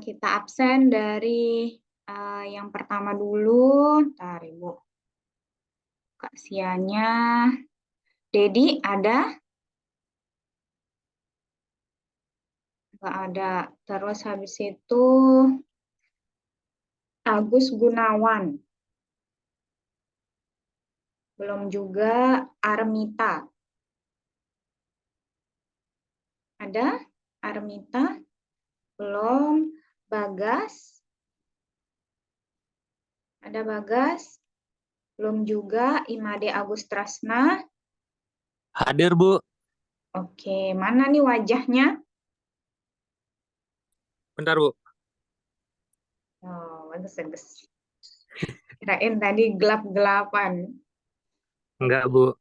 Kita absen dari yang pertama dulu. Ntar Ibu kasihannya. Dedi ada? Nggak ada. Terus habis itu Agus Gunawan. Belum juga. Armita. Ada? Armita? Belum. Bagas? Ada Bagas? Belum juga. Imade Agus Trasna. Hadir, Bu. Oke, mana nih wajahnya? Bentar, Bu. Oh, bagus. Kirain tadi gelap-gelapan. Enggak, Bu.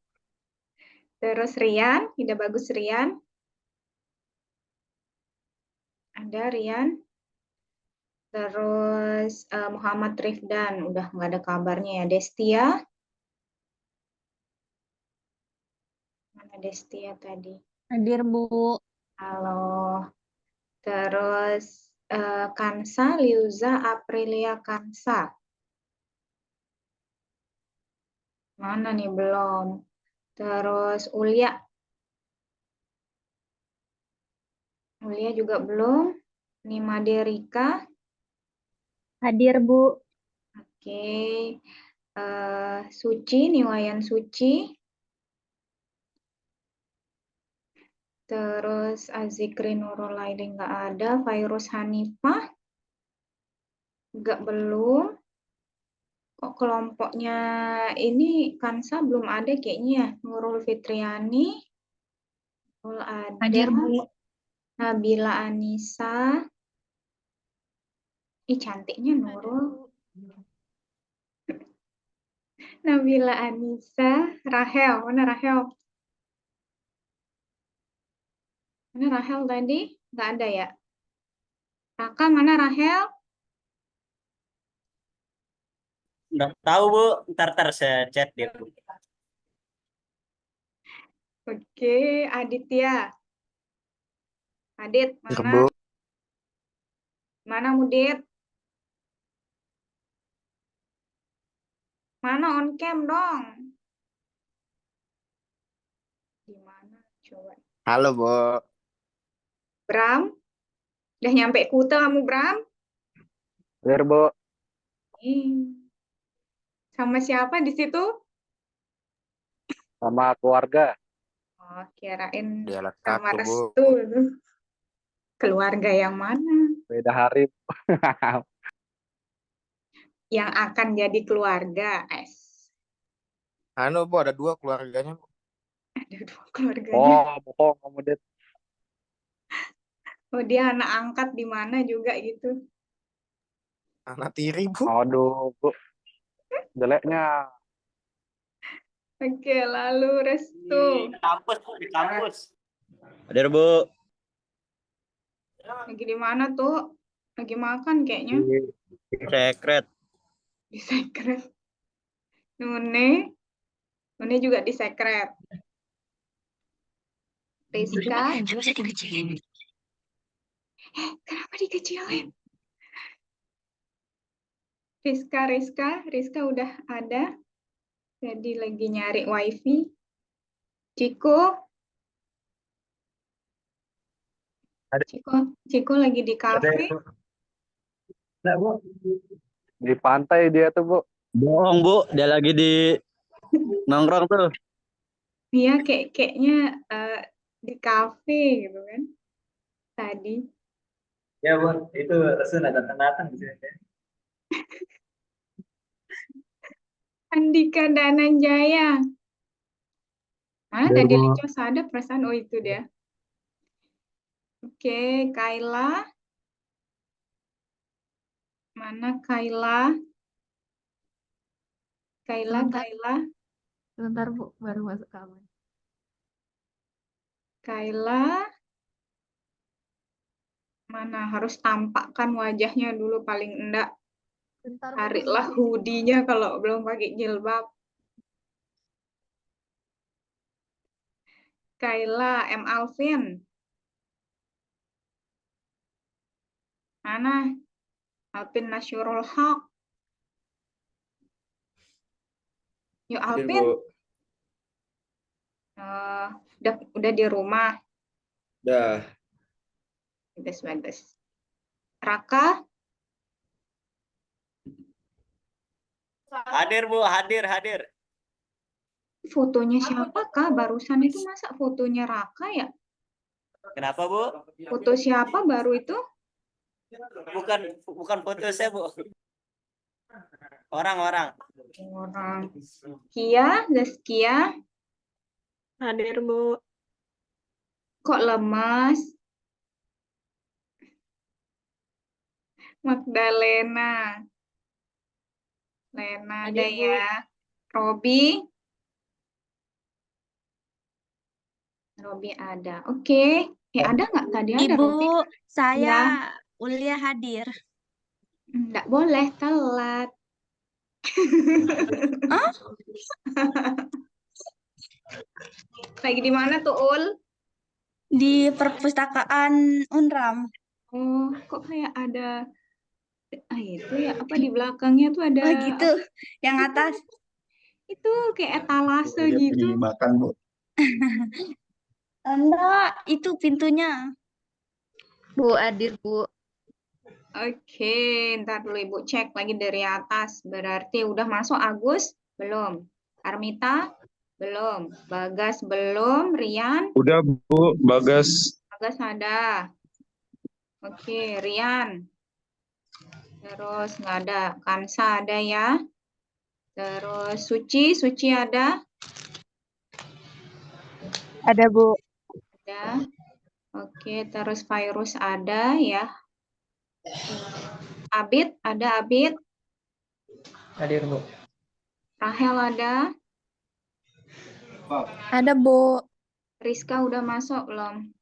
Terus Rian, Ida Bagus Rian. Ada Rian. Terus Muhammad Rifdan, udah nggak ada kabarnya ya. Destia. Mana Destia tadi? Hadir, Bu. Halo. Terus Kansa, Liuza Aprilia Kansa. Mana nih belum? Terus Ulia. Ulia juga belum. Nimade Rika. Hadir, Bu. Oke. Suci, Niwayan Suci. Terus Azikri Nurul Laili nggak ada. Virus Hanifah. Nggak belum. Kok kelompoknya ini Kansa belum ada kayaknya ya. Nurul Fitriani. Nurul ada. Hadir, Bu. Nabila Anissa. Ih, cantiknya Nurul. Nabila Anissa. Rahel. Mana Rahel? Mana Rahel tadi? Nggak ada ya? Raka, mana Rahel? Nggak tahu, Bu. Ntar saya chat dia, Bu. Oke, Aditya. Adit, Ya, mana? Bu. Mana Mudit? Mana on cam dong? Gimana? Coba. Halo, Bu. Bram? Udah nyampe Kuta kamu, Bram? Hadir, Bu. Sama siapa di situ? Sama keluarga. Oh, kirain Dialog sama satu, Bu. Restu. Keluarga yang mana? Beda hari. Yang akan jadi keluarga. Anu, Bu, ada 2 keluarganya, Bu. Ada 2 keluarganya. Oh, bohong kamu, Det. Oh, dia anak angkat di mana juga gitu. Anak tiri, Bu. Aduh, Bu. Jeleknya. Oke, lalu Restu. Di kampus, Bu. Di kampus. Hadir, Bu. Lagi di mana tuh? Lagi makan kayaknya. Secret. Di sekret. Nune. Nune juga di sekret. Rizka. Kenapa dikecilin? Rizka udah ada. Jadi lagi nyari wifi. Ciko lagi di kafe. Nggak, Bu. Di pantai dia tuh, Bu. Bohong, Bu. Dia lagi di nongkrong tuh. Iya, kayaknya di kafe gitu kan. Tadi. Ya, Bu. Itu Resul ada datang di sini. Andika Dananjaya. Mana Hadir, tadi Bu. Licos ada perasaan, oh itu dia. Oke, Kayla. Mana Kayla? Kayla. Sebentar, Bu. Baru masuk kamar. Kayla. Mana harus tampakkan wajahnya dulu paling enggak. Bentar, Bu. Tariklah hoodie-nya kalau belum pakai jilbab. Kayla, M. Alvin. mana? Alpin Nasyurul Haq. Yuk Hadir, Alpin, Bu. udah di rumah. Dah. Bagus. Raka, Hadir Bu, hadir. fotonya siapa Kak? Barusan itu masa fotonya Raka ya? Kenapa Bu? Foto siapa baru itu? Bukan foto saya Bu. Orang. Orang. Kia, Zaskia, Hadir, Bu. kok lemas? Magdalena. Lena ada Hadir, Bu. ya. Robi ada. Oke. Ada nggak tadi ada Robi? Ibu, saya Ya. Ulia hadir. Nggak boleh telat. Hah? Lagi di mana tuh Ul? Di perpustakaan Unram. Oh, kok kayak ada itu ya apa di belakangnya tuh ada Oh gitu, yang atas. itu kayak etalase gitu. Makan, Bu. Enggak, itu pintunya. Bu, hadir, Bu. Oke, ntar dulu Ibu cek lagi dari atas. Berarti udah masuk Agus? Belum. Armita? Belum. Bagas belum. Rian? Udah, Bu. Bagas. Bagas ada. Oke, Rian. Terus nggak ada. Kansa ada ya. Terus Suci ada? Ada, Bu. Ada. Oke, terus Virus ada ya. Abid, ada Abid. Hadir, Bu. Rahel ada. Ada, Bu. Rizka udah masuk belum?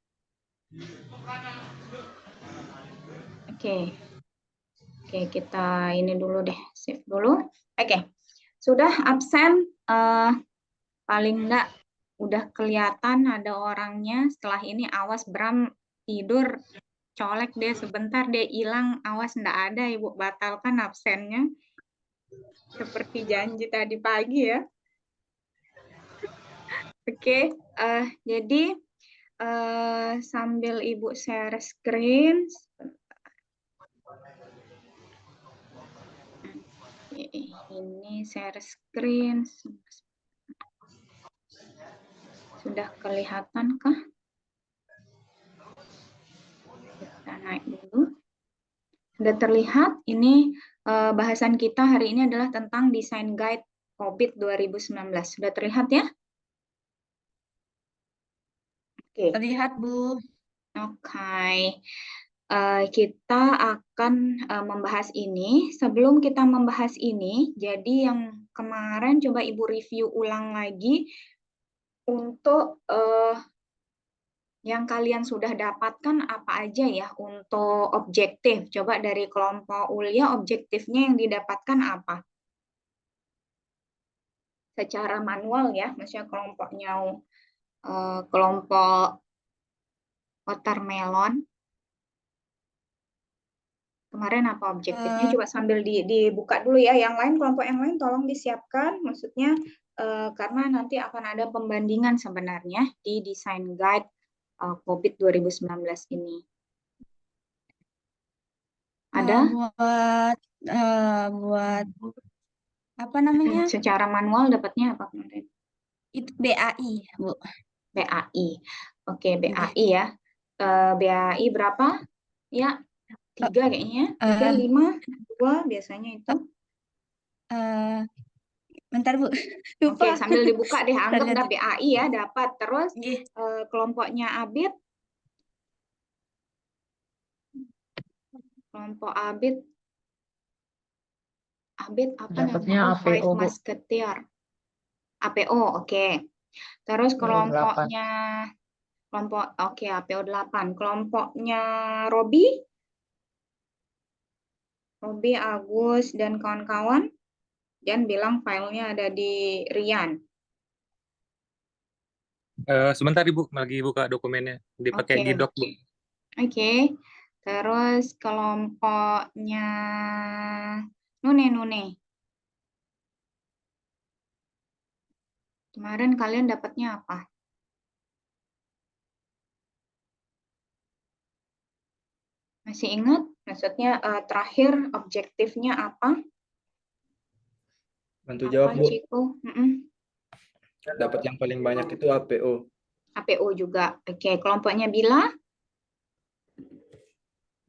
Oke. Oke, kita ini dulu deh, save dulu. Oke. Sudah absen, paling enggak udah kelihatan ada orangnya. Setelah ini awas Bram tidur, colek deh sebentar deh hilang, awas enggak ada Ibu, batalkan absennya. Seperti janji tadi pagi ya. Oke, jadi sambil Ibu share screen. Ini share screen. Sudah kelihatan kah? Kita naik dulu. Sudah terlihat, ini bahasan kita hari ini adalah tentang desain guide COVID 2019. Sudah terlihat ya? Oke. Terlihat, Bu. Oke. Kita akan membahas ini. Sebelum kita membahas ini, jadi yang kemarin coba Ibu review ulang lagi untuk yang kalian sudah dapatkan apa aja ya untuk objektif. Coba dari kelompok Ulia, objektifnya yang didapatkan apa? Secara manual ya, maksudnya kelompoknya kelompok watermelon. Kemarin apa objektifnya? Coba sambil dibuka dulu ya. Yang lain, kelompok yang lain tolong disiapkan. Maksudnya karena nanti akan ada pembandingan sebenarnya di desain guide COVID 2019 ini. Ada? Buat apa namanya? Secara manual dapatnya apa kemarin? Itu BAI, Bu. BAI. Oke, BAI ya. BAI berapa? Ya, 3 kayaknya. 3, 5, 2 biasanya itu. Bentar, Bu. Oke, Lupa. sambil dibuka deh. Anggap Lihat. udah BAI ya, dapat. Terus Nggih. kelompoknya Abid. Kelompok Abid. Abid apa Dapatnya namanya? Oh, Five APO, Bu. Musketeer. APO, oke. Terus kelompoknya oke, APO 8. Kelompoknya Robi, Agus dan kawan-kawan. Dan bilang filenya ada di Rian. Sebentar Ibu, lagi buka dokumennya. Dipakai Oke. di doc, Bu. Oke. Terus kelompoknya Nune. Kemarin kalian dapatnya apa? Masih ingat? Maksudnya terakhir objektifnya apa? Bantu jawab, Bu. Ciko? Dapat yang paling banyak itu APO. APO juga. Oke, kelompoknya Bila?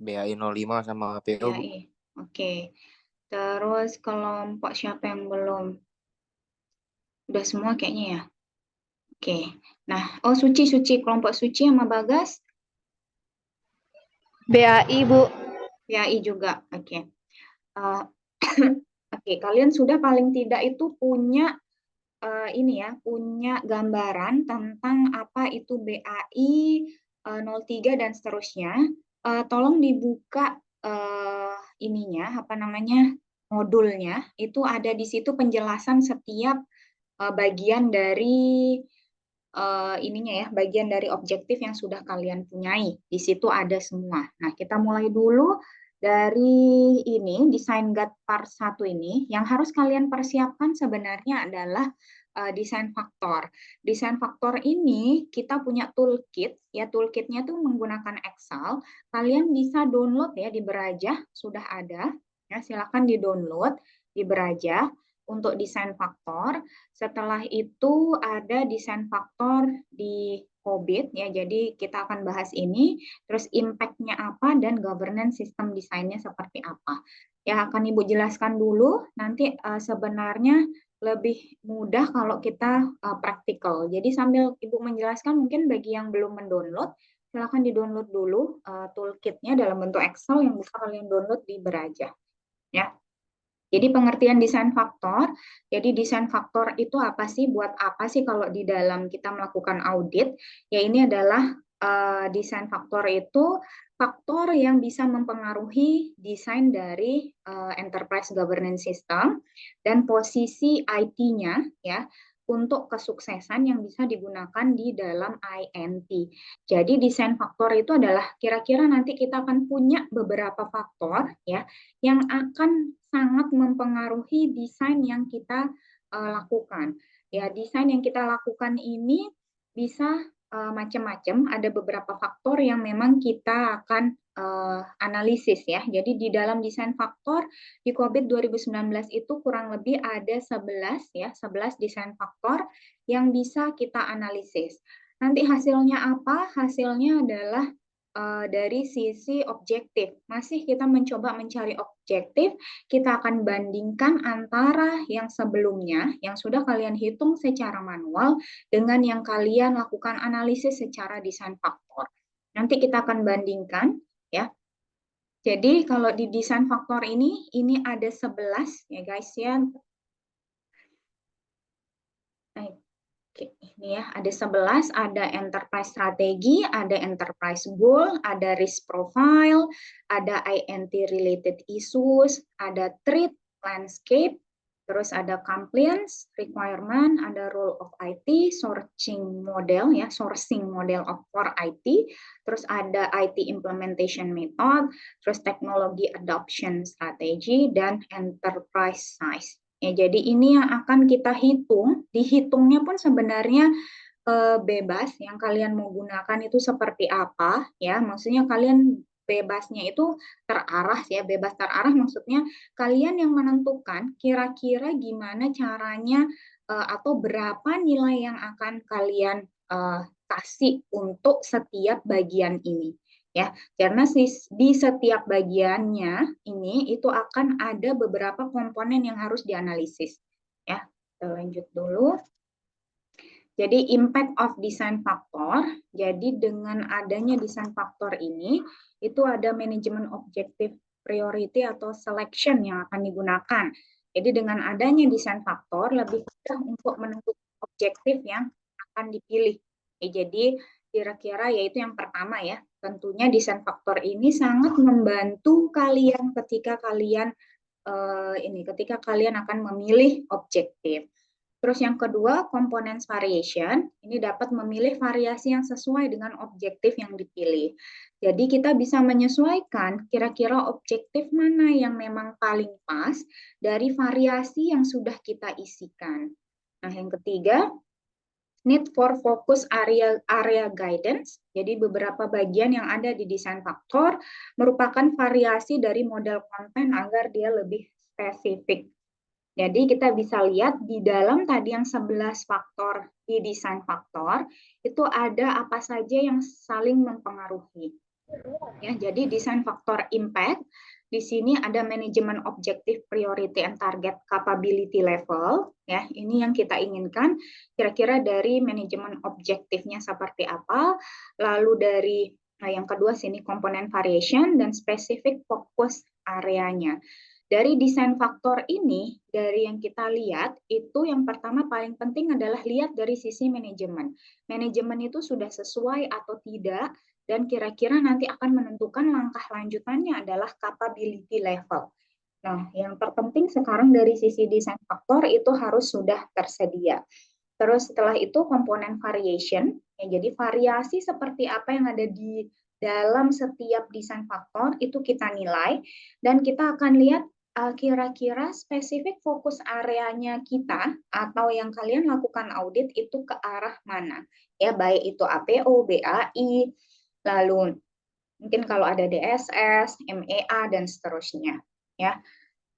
BAI 05 sama APO, Bu. BAI. Oke. Terus kelompok siapa yang belum? Udah semua kayaknya ya. Oke. Nah, Suci. Kelompok Suci sama Bagas? BAI, Bu. BAI juga. Oke. Oke, kalian sudah paling tidak itu punya punya gambaran tentang apa itu BAI 03 dan seterusnya. Tolong dibuka modulnya. Itu ada di situ penjelasan setiap bagian dari bagian dari objektif yang sudah kalian punyai. Di situ ada semua. Nah, kita mulai dulu dari desain guide part 1 ini. Yang harus kalian persiapkan sebenarnya adalah desain faktor. Desain faktor ini kita punya toolkit, ya toolkitnya tuh menggunakan Excel. Kalian bisa download ya di Berajah, sudah ada. Ya, silakan di-download di Berajah untuk desain faktor. Setelah itu ada desain faktor di COBIT ya. Jadi kita akan bahas ini, terus impact-nya apa dan governance sistem desainnya seperti apa. Ya akan Ibu jelaskan dulu, nanti sebenarnya lebih mudah kalau kita praktikal. Jadi sambil Ibu menjelaskan, mungkin bagi yang belum mendownload, silakan di-download dulu toolkit-nya dalam bentuk Excel yang bisa kalian download di Berajah. Ya. Jadi pengertian desain faktor, jadi desain faktor itu apa sih, buat apa sih kalau di dalam kita melakukan audit? Ya ini adalah desain faktor itu faktor yang bisa mempengaruhi desain dari enterprise governance system dan posisi IT-nya ya untuk kesuksesan yang bisa digunakan di dalam INT. Jadi desain faktor itu adalah kira-kira nanti kita akan punya beberapa faktor ya yang akan sangat mempengaruhi desain yang kita lakukan. Ya, desain yang kita lakukan ini bisa macam-macam. Ada beberapa faktor yang memang kita akan analisis ya. Jadi di dalam desain faktor di COVID 2019 itu kurang lebih ada 11 desain faktor yang bisa kita analisis. Nanti hasilnya apa? Hasilnya adalah dari sisi objektif. Masih kita mencoba mencari objektif, kita akan bandingkan antara yang sebelumnya, yang sudah kalian hitung secara manual, dengan yang kalian lakukan analisis secara desain faktor. Nanti kita akan bandingkan, ya. Jadi kalau di desain faktor ini ada 11, ya guys ya. Oke, ini ya, ada 11, ada enterprise strategi, ada enterprise goal, ada risk profile, ada INT related issues, ada threat landscape, terus ada compliance, requirement, ada role of IT, sourcing model ya, sourcing model for IT, terus ada IT implementation method, terus teknologi adoption strategy, dan enterprise size. Ya, jadi ini yang akan kita hitung, dihitungnya pun sebenarnya bebas, yang kalian mau gunakan itu seperti apa, ya, maksudnya kalian bebasnya itu terarah ya, bebas terarah maksudnya kalian yang menentukan kira-kira gimana caranya atau berapa nilai yang akan kalian kasih untuk setiap bagian ini. Ya, karena di setiap bagiannya ini itu akan ada beberapa komponen yang harus dianalisis. Ya, kita lanjut dulu. Jadi impact of design factor. Jadi dengan adanya design factor ini, itu ada manajemen objektif priority atau selection yang akan digunakan. Jadi dengan adanya design factor lebih mudah untuk menentukan objektif yang akan dipilih. Jadi kira-kira yaitu yang pertama ya, tentunya desain faktor ini sangat membantu kalian ketika kalian akan memilih objektif. Terus yang kedua, components variation. Ini dapat memilih variasi yang sesuai dengan objektif yang dipilih. Jadi kita bisa menyesuaikan kira-kira objektif mana yang memang paling pas dari variasi yang sudah kita isikan. Nah, yang ketiga, need for focus area guidance. Jadi beberapa bagian yang ada di desain faktor merupakan variasi dari model konten agar dia lebih spesifik. Jadi kita bisa lihat di dalam tadi yang 11 faktor di desain faktor, itu ada apa saja yang saling mempengaruhi. Ya, jadi desain faktor impact, di sini ada manajemen objektif, priority, and target capability level. Ya, ini yang kita inginkan. Kira-kira dari manajemen objektifnya seperti apa, lalu dari yang kedua sini komponen variation dan spesifik fokus areanya. Dari desain faktor ini, dari yang kita lihat, itu yang pertama paling penting adalah lihat dari sisi manajemen. Manajemen itu sudah sesuai atau tidak, dan kira-kira nanti akan menentukan langkah lanjutannya adalah capability level. Nah, yang terpenting sekarang dari sisi desain faktor itu harus sudah tersedia. Terus setelah itu komponen variation, ya, jadi variasi seperti apa yang ada di dalam setiap desain faktor itu kita nilai, dan kita akan lihat kira-kira spesifik fokus areanya kita atau yang kalian lakukan audit itu ke arah mana. Ya, baik itu APO, BAI, lalu mungkin kalau ada DSS, MEA, dan seterusnya. Ya,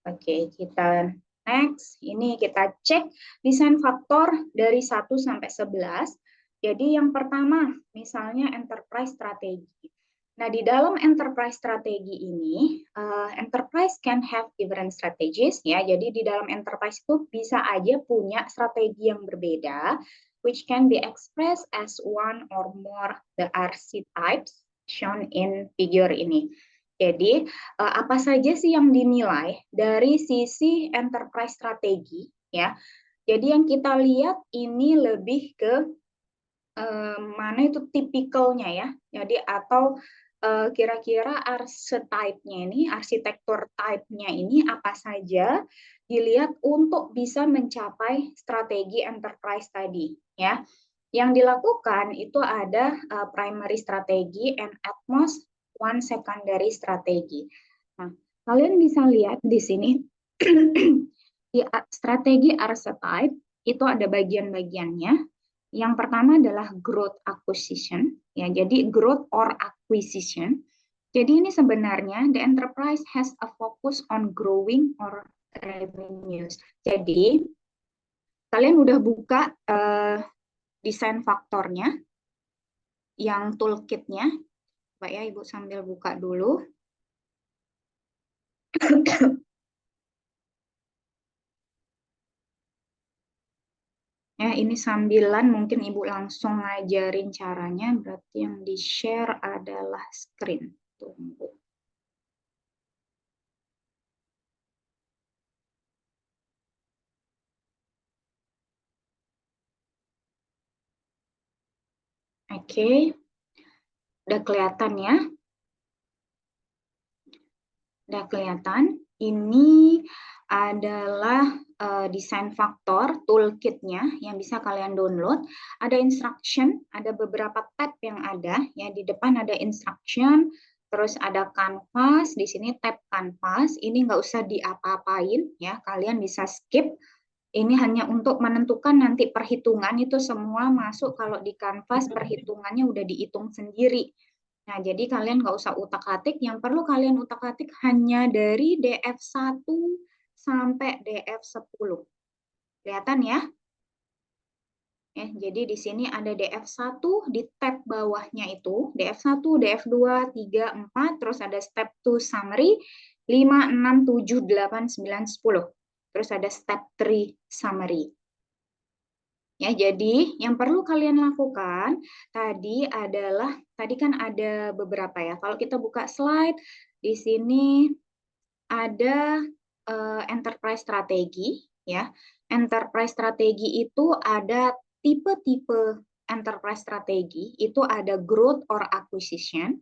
oke, kita next. Ini kita cek desain faktor dari 1 sampai 11. Jadi yang pertama, misalnya enterprise strategi. Nah, di dalam enterprise strategi ini, enterprise can have different strategies, ya. Jadi di dalam enterprise itu bisa aja punya strategi yang berbeda, which can be expressed as one or more the RC types shown in figure ini. Jadi, apa saja sih yang dinilai dari sisi enterprise strategi, ya? Jadi yang kita lihat ini lebih ke mana itu tipikalnya, ya. Jadi atau kira-kira archetype-nya ini, arsitektur type-nya ini apa saja dilihat untuk bisa mencapai strategi enterprise tadi, ya. Yang dilakukan itu ada primary strategi and at most one secondary strategi. Nah, kalian bisa lihat di sini di strategi archetype itu ada bagian-bagiannya. Yang pertama adalah growth acquisition, ya. Jadi growth or acquisition. Jadi ini sebenarnya the enterprise has a focus on growing or revenues. Jadi kalian udah buka desain faktornya, yang toolkitnya. Coba ya, Ibu sambil buka dulu. Ya, ini sambilan mungkin Ibu langsung ngajarin caranya, berarti yang di-share adalah screen. Tunggu. Oke. Udah kelihatan ya? Udah kelihatan? Ini adalah desain faktor toolkitnya yang bisa kalian download. Ada instruction, ada beberapa tab yang ada. Ya, di depan ada instruction, terus ada canvas. Di sini tab canvas. Ini nggak usah diapa-apain, ya. Kalian bisa skip. Ini hanya untuk menentukan nanti perhitungan itu semua masuk kalau di canvas perhitungannya udah dihitung sendiri. Nah, jadi kalian nggak usah utak-atik. Yang perlu kalian utak-atik hanya dari DF1 sampai DF10. Kelihatan ya? Jadi di sini ada DF1 di tab bawahnya itu. DF1, DF2, 3, 4. Terus ada step 2 summary. 5, 6, 7, 8, 9, 10. Terus ada step 3 summary. Ya, jadi yang perlu kalian lakukan tadi adalah, tadi kan ada beberapa ya. Kalau kita buka slide, di sini ada enterprise strategi, ya. Enterprise strategi itu ada tipe-tipe enterprise strategi, itu ada growth or acquisition,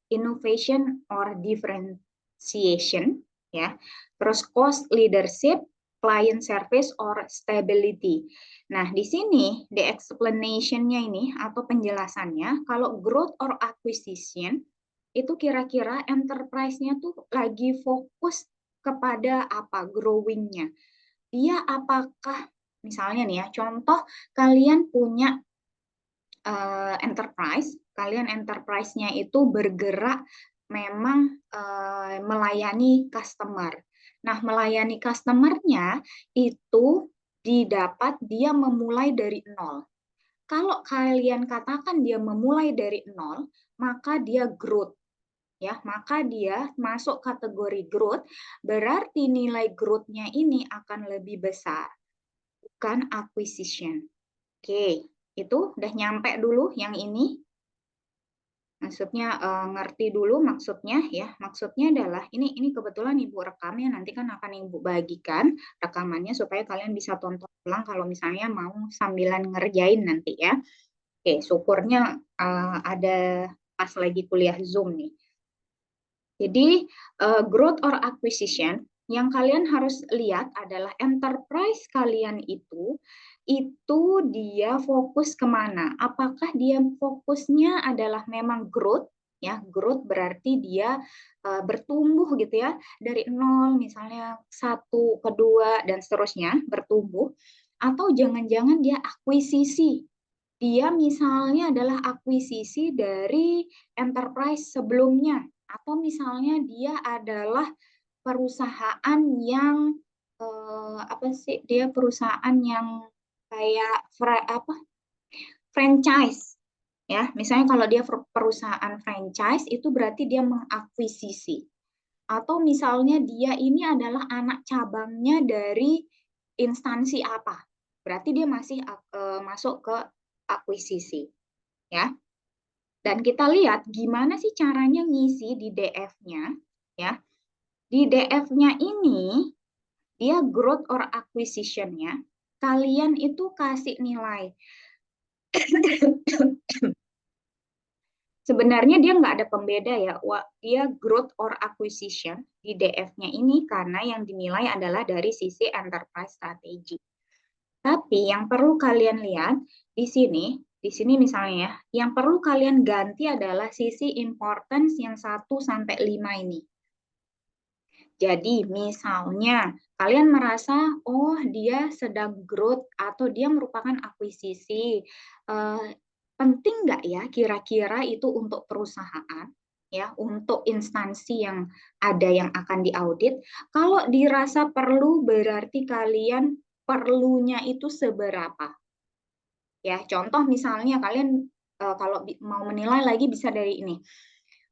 innovation or differentiation, ya. Terus cost leadership, client service or stability. Nah, di sini the explanation-nya ini atau penjelasannya, kalau growth or acquisition itu kira-kira enterprise-nya tuh lagi fokus kepada apa? Growing-nya. Dia apakah misalnya nih ya, contoh kalian punya kalian enterprise-nya itu bergerak memang melayani customer. Nah, melayani customer-nya itu didapat dia memulai dari nol. Kalau kalian katakan dia memulai dari nol, maka dia growth. Ya, maka dia masuk kategori growth, berarti nilai growth-nya ini akan lebih besar, bukan acquisition. Oke, itu udah nyampe dulu yang ini. Maksudnya ngerti dulu maksudnya ya. Maksudnya adalah ini kebetulan Ibu rekamnya, nanti kan akan Ibu bagikan rekamannya supaya kalian bisa tonton ulang kalau misalnya mau sambilan ngerjain nanti ya. Oke, syukurnya ada pas lagi kuliah Zoom nih. Jadi growth or acquisition yang kalian harus lihat adalah enterprise kalian itu dia fokus kemana? Apakah dia fokusnya adalah memang growth? Ya, growth berarti dia bertumbuh gitu ya, dari nol misalnya 1, kedua dan seterusnya bertumbuh, atau jangan-jangan dia akuisisi. Dia misalnya adalah akuisisi dari enterprise sebelumnya, atau misalnya dia adalah perusahaan yang dia perusahaan yang kayak franchise ya. Misalnya kalau dia perusahaan franchise itu berarti dia mengakuisisi. Atau misalnya dia ini adalah anak cabangnya dari instansi apa. Berarti dia masih masuk ke akuisisi ya. Dan kita lihat gimana sih caranya ngisi di DF-nya ya. Di DF-nya ini dia growth or acquisition-nya kalian itu kasih nilai. Sebenarnya dia nggak ada pembeda ya, dia growth or acquisition di DF-nya ini karena yang dinilai adalah dari sisi enterprise strategy. Tapi yang perlu kalian lihat di sini misalnya ya, yang perlu kalian ganti adalah sisi importance yang 1 sampai 5 ini. Jadi misalnya kalian merasa oh dia sedang growth atau dia merupakan akuisisi, penting nggak ya kira-kira itu untuk perusahaan ya, untuk instansi yang ada yang akan diaudit? Kalau dirasa perlu berarti kalian perlunya itu seberapa? Ya, contoh misalnya kalian kalau mau menilai lagi bisa dari ini.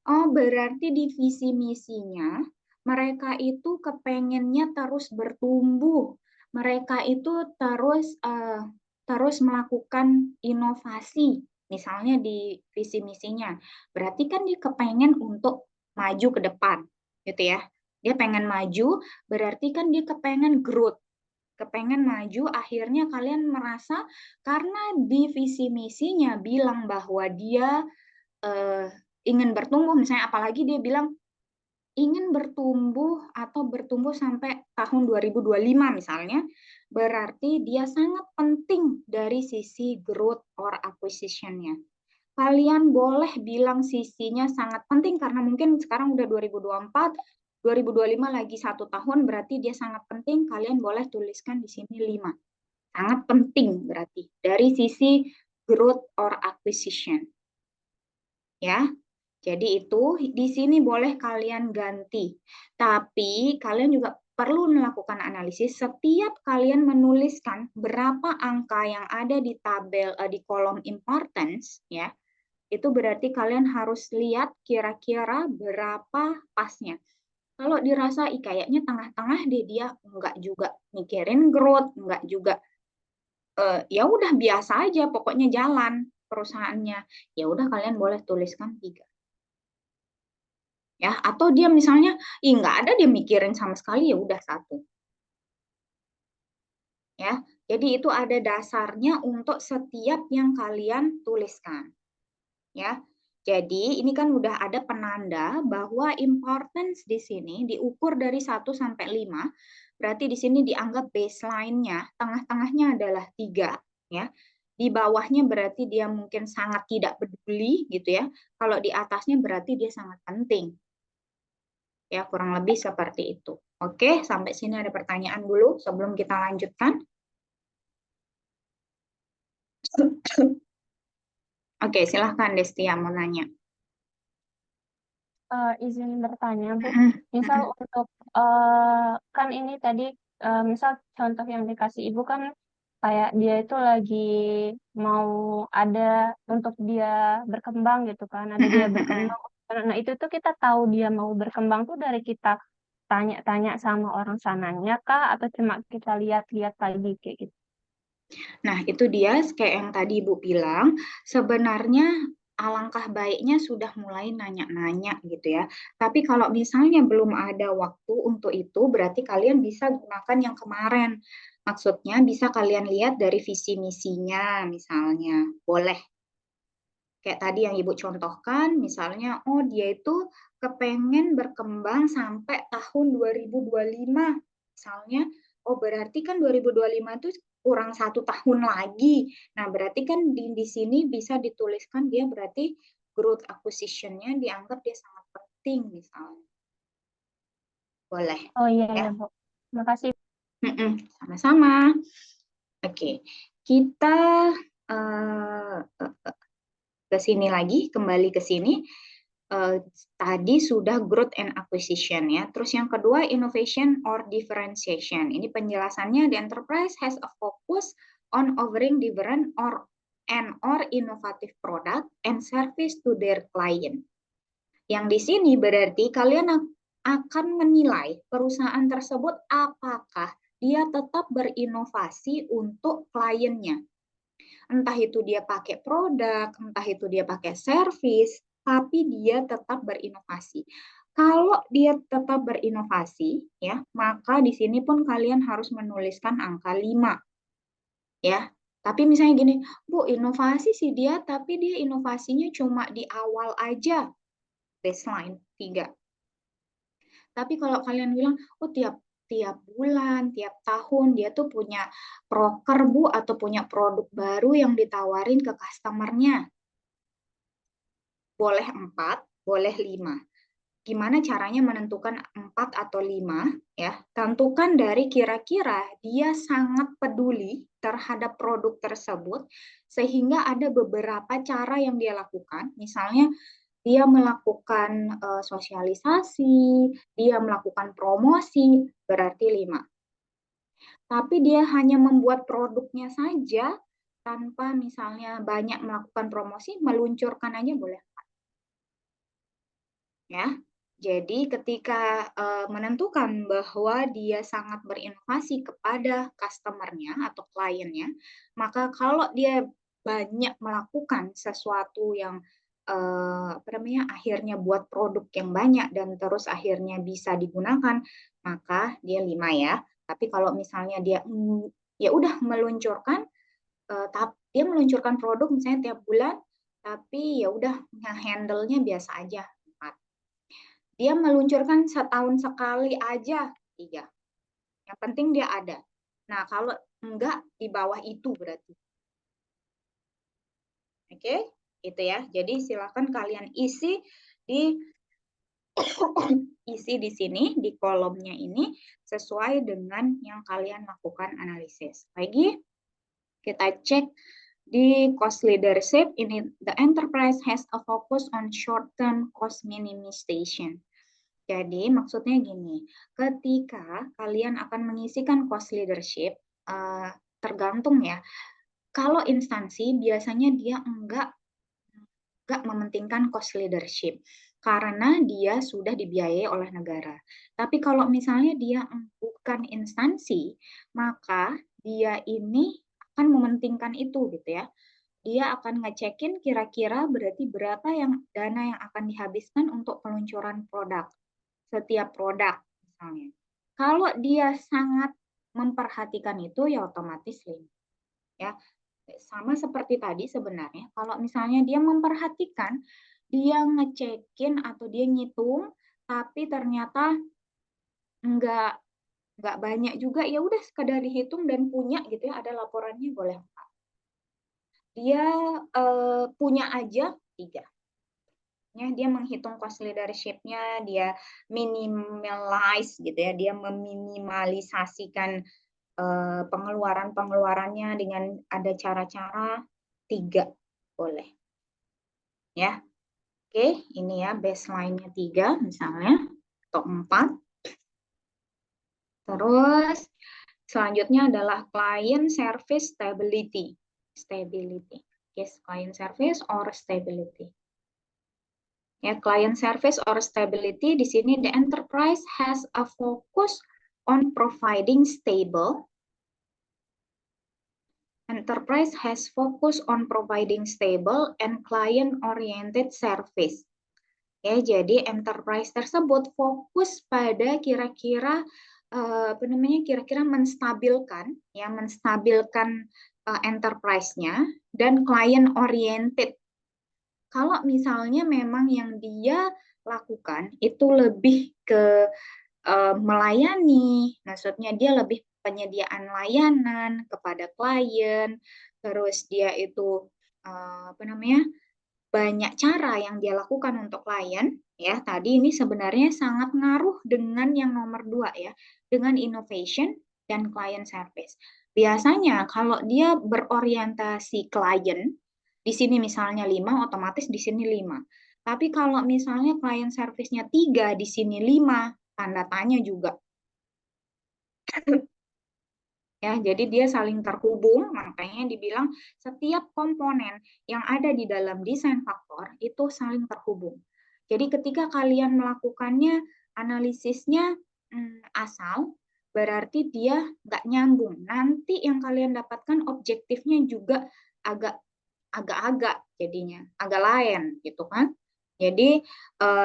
Oh, berarti di visi misinya mereka itu kepengennya terus bertumbuh. Mereka itu terus melakukan inovasi, misalnya di visi misinya. Berarti kan dia kepengen untuk maju ke depan, gitu ya. Dia pengen maju, berarti kan dia kepengen growth. Kepengen maju, akhirnya kalian merasa karena di visi misinya bilang bahwa dia ingin bertumbuh, misalnya apalagi dia bilang ingin bertumbuh atau bertumbuh sampai tahun 2025 misalnya, berarti dia sangat penting dari sisi growth or acquisition-nya. Kalian boleh bilang sisinya sangat penting karena mungkin sekarang udah 2024, 2025 lagi 1 tahun, berarti dia sangat penting. Kalian boleh tuliskan di sini 5. Sangat penting berarti dari sisi growth or acquisition. Ya, jadi itu di sini boleh kalian ganti. Tapi kalian juga perlu melakukan analisis setiap kalian menuliskan berapa angka yang ada di tabel di kolom importance ya. Itu berarti kalian harus lihat kira-kira berapa pasnya. Kalau dirasa kayaknya tengah-tengah deh, dia enggak juga mikirin growth, enggak juga ya udah biasa aja pokoknya jalan perusahaannya. Ya udah kalian boleh tuliskan 3. Ya, atau dia misalnya enggak ada dia mikirin sama sekali, ya udah 1. Ya, jadi itu ada dasarnya untuk setiap yang kalian tuliskan. Ya. Jadi ini kan udah ada penanda bahwa importance di sini diukur dari 1 sampai 5. Berarti di sini dianggap baseline-nya, tengah-tengahnya adalah 3 ya. Di bawahnya berarti dia mungkin sangat tidak peduli gitu ya. Kalau di atasnya berarti dia sangat penting. Ya, kurang lebih seperti itu. Oke, sampai sini ada pertanyaan dulu sebelum kita lanjutkan. Oke, silahkan Destia mau nanya. Izin bertanya, Bu. Mm-mm, Misal mm-mm. untuk kan ini tadi misal contoh yang dikasih Ibu kan kayak dia itu lagi mau ada untuk dia berkembang gitu kan, ada dia Mm-mm, mm-mm. berkembang. Nah, itu tuh kita tahu dia mau berkembang tuh dari kita tanya-tanya sama orang sananya kah atau cuma kita lihat-lihat lagi kayak gitu. Nah, itu dia kayak yang tadi Ibu bilang, sebenarnya alangkah baiknya sudah mulai nanya-nanya gitu ya. Tapi kalau misalnya belum ada waktu untuk itu, berarti kalian bisa gunakan yang kemarin. Maksudnya bisa kalian lihat dari visi misinya misalnya. Boleh. Kayak tadi yang Ibu contohkan, misalnya, oh dia itu kepengen berkembang sampai tahun 2025. Misalnya, oh berarti kan 2025 itu kurang 1 tahun lagi. Nah, berarti kan di sini bisa dituliskan dia berarti growth acquisition-nya dianggap dia sangat penting misalnya. Boleh. Oh iya Ya. ya, Bu. Makasih. Sama-sama. Oke, kita uh, ke sini lagi, kembali ke sini. Tadi sudah growth and acquisition ya. Terus yang kedua innovation or differentiation. Ini penjelasannya, the enterprise has a focus on offering different or innovative product and service to their client. Yang di sini berarti kalian akan menilai perusahaan tersebut apakah dia tetap berinovasi untuk kliennya. Entah itu dia pakai produk, entah itu dia pakai service, tapi dia tetap berinovasi. Kalau dia tetap berinovasi, ya, maka di sini pun kalian harus menuliskan angka 5. Ya. Tapi misalnya gini, Bu, inovasi sih dia, tapi dia inovasinya cuma di awal aja. Baseline 3. Tapi kalau kalian bilang, oh tiap bulan, tiap tahun dia tuh punya proker Bu atau punya produk baru yang ditawarin ke customernya. Boleh 4, boleh 5. Gimana caranya menentukan 4 atau 5? Ya, tentukan dari kira-kira dia sangat peduli terhadap produk tersebut sehingga ada beberapa cara yang dia lakukan. Misalnya dia melakukan sosialisasi, dia melakukan promosi, berarti 5. Tapi dia hanya membuat produknya saja tanpa misalnya banyak melakukan promosi, meluncurkan aja boleh. Ya. Jadi ketika menentukan bahwa dia sangat berinovasi kepada customer-nya atau kliennya, maka kalau dia banyak melakukan sesuatu yang akhirnya buat produk yang banyak dan terus akhirnya bisa digunakan, maka dia 5 ya. Tapi kalau misalnya dia ya udah meluncurkan, dia meluncurkan produk misalnya tiap bulan, tapi ya udah nge-handle-nya biasa aja. Dia meluncurkan setahun sekali aja, 3. Yang penting dia ada. Nah, kalau enggak, di bawah itu berarti. Oke, itu ya. Jadi silakan kalian isi di sini, di kolomnya ini, sesuai dengan yang kalian lakukan analisis. Lagi, kita cek di cost leadership, ini the enterprise has a focus on short-term cost minimization. Jadi maksudnya gini, ketika kalian akan mengisikan cost leadership, tergantung ya. Kalau instansi biasanya dia enggak mementingkan cost leadership karena dia sudah dibiayai oleh negara. Tapi kalau misalnya dia bukan instansi, maka dia ini akan mementingkan itu gitu ya. Dia akan ngecekin kira-kira berarti berapa yang dana yang akan dihabiskan untuk peluncuran produk. Setiap produk misalnya. Kalau dia sangat memperhatikan itu ya otomatis 5. Ya. Sama seperti tadi sebenarnya, kalau misalnya dia memperhatikan dia ngecekin atau dia ngitung, tapi ternyata nggak banyak juga, ya udah sekadar dihitung dan punya gitu ya, ada laporannya boleh 4. Dia punya aja 3. Ya, dia menghitung cost leadership-nya, dia minimize gitu ya, dia meminimalisasikan pengeluarannya dengan ada cara-cara 3 boleh. Ya. Oke, ini ya baseline-nya 3 misalnya atau 4. Terus selanjutnya adalah client service stability. Yes, client service or stability. Ya, client service or stability di sini the enterprise has a focus on providing stable. Enterprise has focus on providing stable and client-oriented service. Ya, jadi enterprise tersebut fokus pada kira-kira kira-kira menstabilkan enterprise-nya dan client-oriented. Kalau misalnya memang yang dia lakukan itu lebih ke melayani, maksudnya dia lebih penyediaan layanan kepada klien, terus dia itu banyak cara yang dia lakukan untuk klien, ya tadi ini sebenarnya sangat ngaruh dengan yang nomor 2 ya, dengan innovation dan client service. Biasanya kalau dia berorientasi klien, di sini misalnya 5, otomatis di sini 5. Tapi kalau misalnya client service-nya 3, di sini 5, tanda tanya juga. Ya, jadi dia saling terhubung, makanya dibilang setiap komponen yang ada di dalam desain faktor itu saling terhubung. Jadi ketika kalian melakukannya, analisisnya asal, berarti dia nggak nyambung. Nanti yang kalian dapatkan objektifnya juga agak-agak jadinya, agak lain gitu kan. Jadi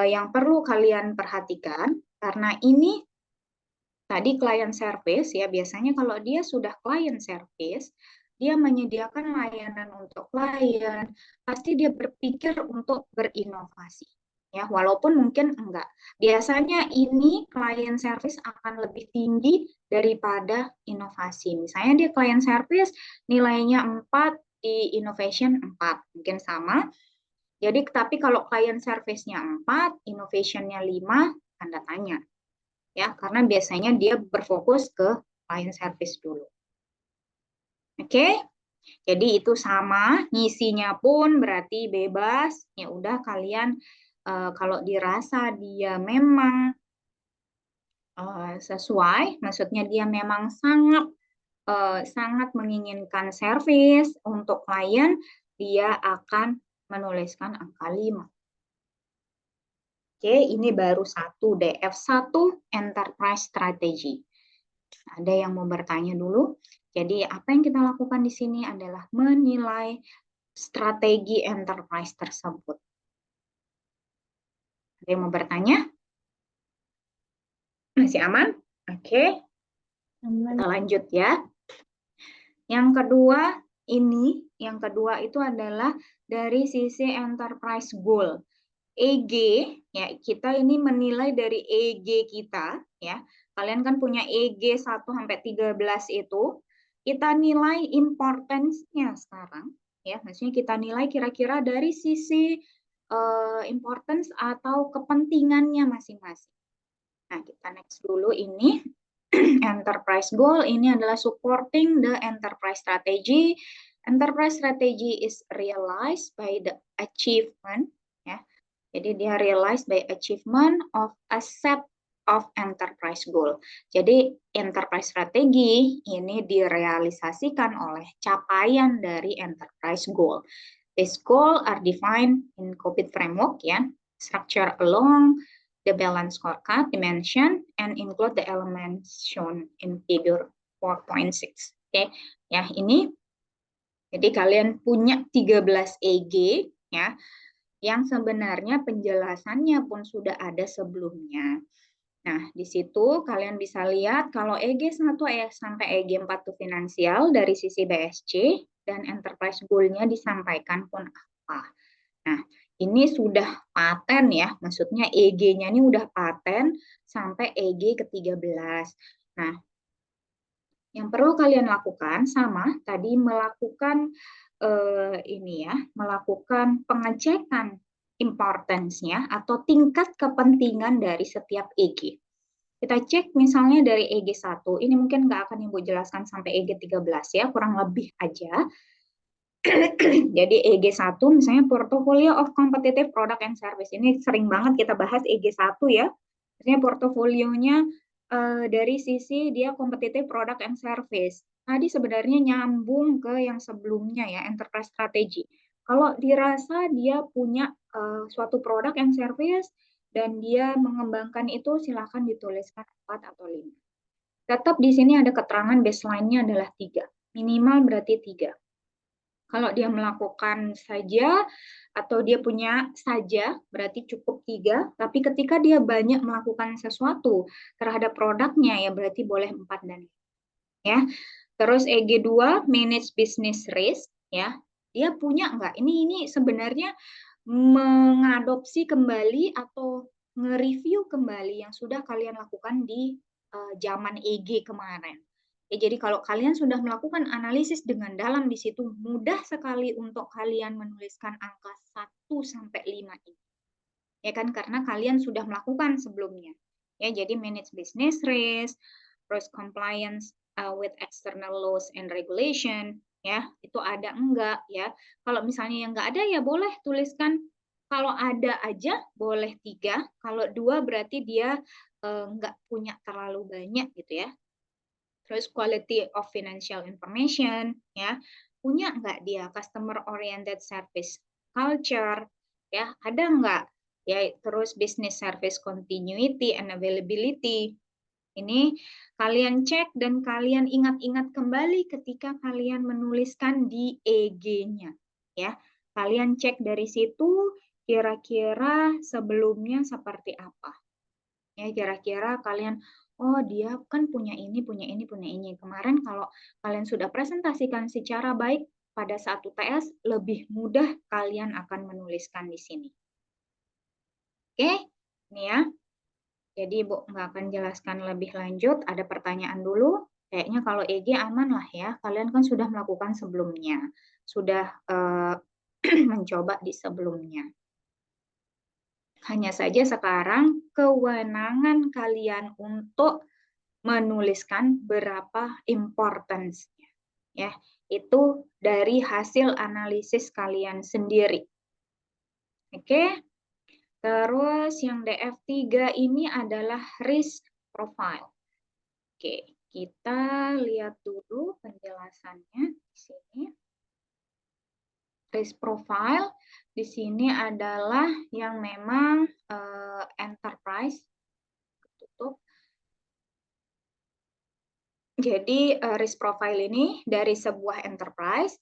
yang perlu kalian perhatikan, karena ini tadi client service ya, biasanya kalau dia sudah client service, dia menyediakan layanan untuk klien, pasti dia berpikir untuk berinovasi. Ya, walaupun mungkin enggak. Biasanya ini client service akan lebih tinggi daripada inovasi. Misalnya dia client service nilainya 4, di innovation 4, mungkin sama. Jadi tapi kalau client service-nya 4, innovation-nya 5, tanda tanya. Ya, karena biasanya dia berfokus ke client service dulu. Oke, jadi itu sama, ngisinya pun berarti bebas. Ya udah kalian kalau dirasa dia memang sesuai, maksudnya dia memang sangat menginginkan service untuk klien, dia akan menuliskan angka 5. Oke, ini baru 1 DF1 Enterprise Strategy. Ada yang mau bertanya dulu? Jadi apa yang kita lakukan di sini adalah menilai strategi enterprise tersebut. Ada yang mau bertanya? Masih aman? Oke. Kita lanjut ya. Yang kedua itu adalah dari sisi enterprise goal. EG, ya kita ini menilai dari EG kita, ya. Kalian kan punya EG 1 sampai 13 itu, kita nilai importance-nya sekarang, ya. Maksudnya kita nilai kira-kira dari sisi importance atau kepentingannya masing-masing. Nah, kita next dulu ini. Enterprise goal ini adalah supporting the enterprise strategy. Enterprise strategy is realized by the achievement, ya. Jadi dia realized by achievement of a set of enterprise goal. Jadi enterprise strategi ini direalisasikan oleh capaian dari enterprise goal. These goals are defined in COVID framework, ya, structure along the balance scorecard dimension and include the elements shown in figure 4.6. Oke, ya ini. Jadi kalian punya 13 EG, ya, yang sebenarnya penjelasannya pun sudah ada sebelumnya. Nah, di situ kalian bisa lihat kalau EG 1 sampai EG 4 itu finansial dari sisi BSC dan enterprise goal-nya disampaikan pun apa. Nah, Ini sudah paten ya, maksudnya EG-nya ini udah paten sampai EG ke-13. Nah, yang perlu kalian lakukan sama tadi melakukan melakukan pengecekan importance-nya atau tingkat kepentingan dari setiap EG. Kita cek misalnya dari EG1, ini mungkin nggak akan Ibu jelaskan sampai EG13 ya, kurang lebih aja. Jadi EG1 misalnya Portfolio of Competitive Product and Service. Ini sering banget kita bahas EG1 ya. Maksudnya portofolionya dari sisi dia Competitive Product and Service. Tadi sebenarnya nyambung ke yang sebelumnya ya, Enterprise Strategy. Kalau dirasa dia punya suatu produk and service dan dia mengembangkan itu, silakan dituliskan 4 atau 5. Tetap di sini ada keterangan baseline-nya adalah 3. Minimal berarti 3. Kalau dia melakukan saja atau dia punya saja berarti cukup 3, tapi ketika dia banyak melakukan sesuatu terhadap produknya ya berarti boleh 4 dan ya. Terus EG2 manage business risk ya. Dia punya enggak? Ini sebenarnya mengadopsi kembali atau nge-review kembali yang sudah kalian lakukan di zaman EG kemarin. Ya, jadi kalau kalian sudah melakukan analisis dengan dalam di situ, mudah sekali untuk kalian menuliskan angka 1 sampai 5 ini. Ya kan, karena kalian sudah melakukan sebelumnya. Ya, jadi manage business risk, terus compliance with external laws and regulation, ya, itu ada enggak ya. Kalau misalnya yang enggak ada ya boleh tuliskan, kalau ada aja boleh 3, kalau 2 berarti dia enggak punya terlalu banyak gitu ya. Terus quality of financial information, ya, punya nggak dia customer oriented service culture, ya, ada nggak, ya, terus business service continuity and availability. Ini kalian cek dan kalian ingat-ingat kembali ketika kalian menuliskan di EG-nya, ya. Kalian cek dari situ kira-kira sebelumnya seperti apa. Ya, kira-kira kalian, oh dia kan punya ini, punya ini, punya ini. Kemarin kalau kalian sudah presentasikan secara baik pada saat UTS, lebih mudah kalian akan menuliskan di sini. Oke, ini ya. Jadi Ibu nggak akan jelaskan lebih lanjut, ada pertanyaan dulu. Kayaknya kalau EG aman lah ya, kalian kan sudah melakukan sebelumnya, sudah mencoba di sebelumnya. Hanya saja sekarang kewenangan kalian untuk menuliskan berapa importance-nya. Ya, itu dari hasil analisis kalian sendiri. Oke. Terus yang DF3 ini adalah risk profile. Oke, kita lihat dulu penjelasannya di sini. Risk profile di sini adalah yang memang enterprise tutup. Jadi risk profile ini dari sebuah enterprise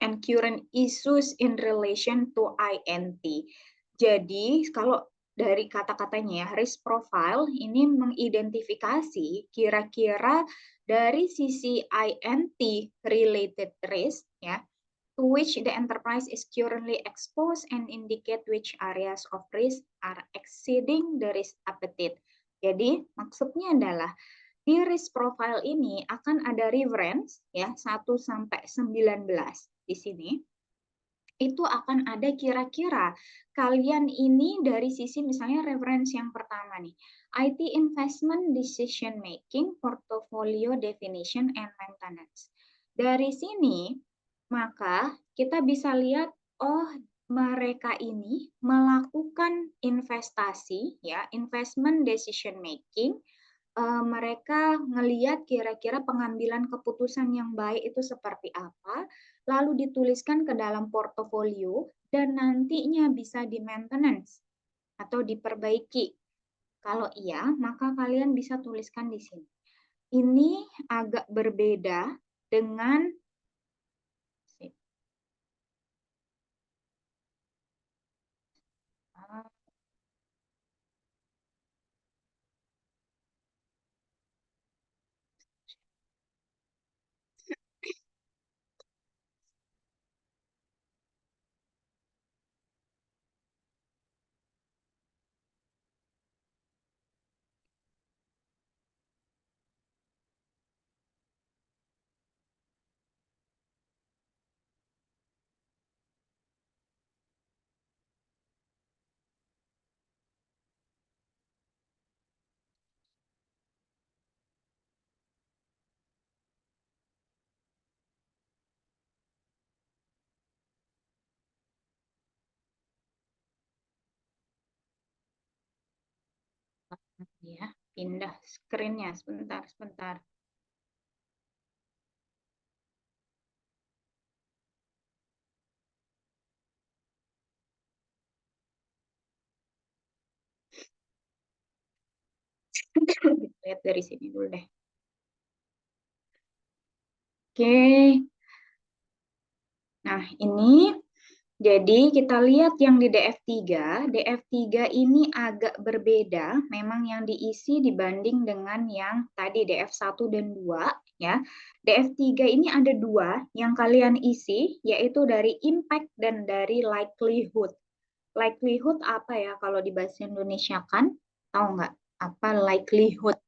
and current issues in relation to INT. Jadi kalau dari kata-katanya ya, risk profile ini mengidentifikasi kira-kira dari sisi INT related risk ya, to which the enterprise is currently exposed and indicate which areas of risk are exceeding the risk appetite. Jadi maksudnya adalah di risk profile ini akan ada reference ya 1 sampai 19 di sini. Itu akan ada kira-kira kalian ini dari sisi misalnya reference yang pertama nih, IT investment decision making, portfolio definition and maintenance. Dari sini maka kita bisa lihat, oh mereka ini melakukan investasi, ya investment decision making, mereka ngelihat kira-kira pengambilan keputusan yang baik itu seperti apa, lalu dituliskan ke dalam portofolio dan nantinya bisa di maintenance atau diperbaiki. Kalau iya, maka kalian bisa tuliskan di sini. Ini agak berbeda dengan Ya, pindah screen-nya sebentar. Lihat dari sini dulu deh. Oke. Nah, ini jadi kita lihat yang di DF3. DF3 ini agak berbeda memang yang diisi dibanding dengan yang tadi DF1 dan 2 ya. DF3 ini ada 2 yang kalian isi, yaitu dari impact dan dari likelihood. Likelihood apa ya kalau di bahasa Indonesia kan? Tahu nggak apa likelihood?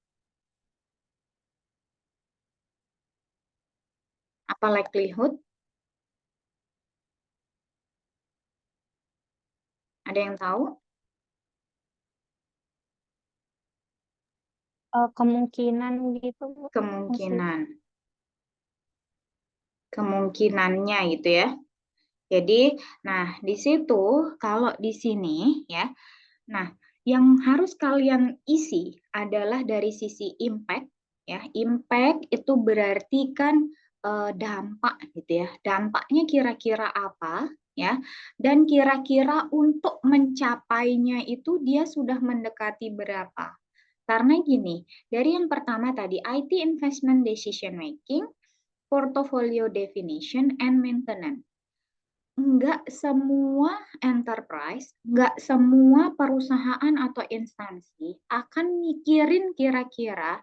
Apa likelihood? Ada yang tahu? Kemungkinan gitu, Bu. Kemungkinannya gitu ya. Jadi, nah di situ kalau di sini ya, nah yang harus kalian isi adalah dari sisi impact ya. Impact itu berarti kan dampak gitu ya. Dampaknya kira-kira apa ya? Dan kira-kira untuk mencapainya itu dia sudah mendekati berapa? Karena gini, dari yang pertama tadi IT investment decision making, portfolio definition and maintenance. Enggak semua enterprise, enggak semua perusahaan atau instansi akan mikirin kira-kira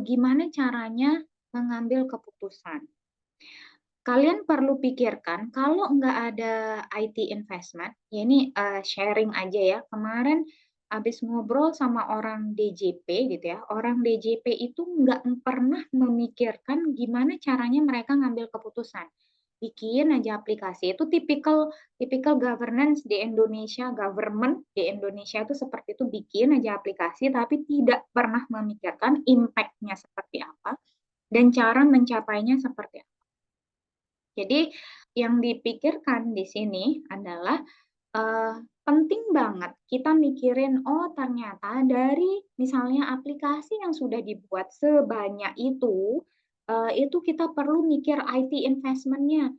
gimana caranya mengambil keputusan. Kalian perlu pikirkan kalau enggak ada IT investment, ya ini sharing aja ya. Kemarin habis ngobrol sama orang DJP gitu ya, orang DJP itu enggak pernah memikirkan gimana caranya mereka ngambil keputusan. Bikin aja aplikasi. Itu typical governance di Indonesia, government di Indonesia itu seperti itu, bikin aja aplikasi tapi tidak pernah memikirkan impact-nya seperti apa dan cara mencapainya seperti apa. Jadi yang dipikirkan di sini adalah penting banget kita mikirin, oh ternyata dari misalnya aplikasi yang sudah dibuat sebanyak itu kita perlu mikir IT investment-nya.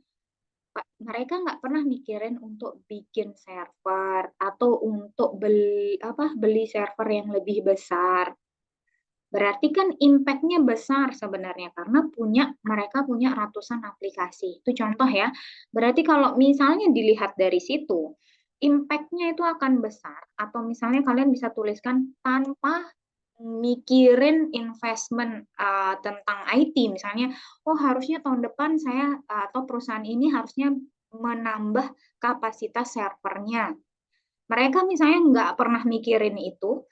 Mereka nggak pernah mikirin untuk bikin server atau untuk beli server yang lebih besar. Berarti kan impact-nya besar sebenarnya karena mereka punya ratusan aplikasi. Itu contoh ya. Berarti kalau misalnya dilihat dari situ, impact-nya itu akan besar. Atau misalnya kalian bisa tuliskan tanpa mikirin investment tentang IT. Misalnya, oh harusnya tahun depan saya atau perusahaan ini harusnya menambah kapasitas servernya. Mereka misalnya nggak pernah mikirin itu,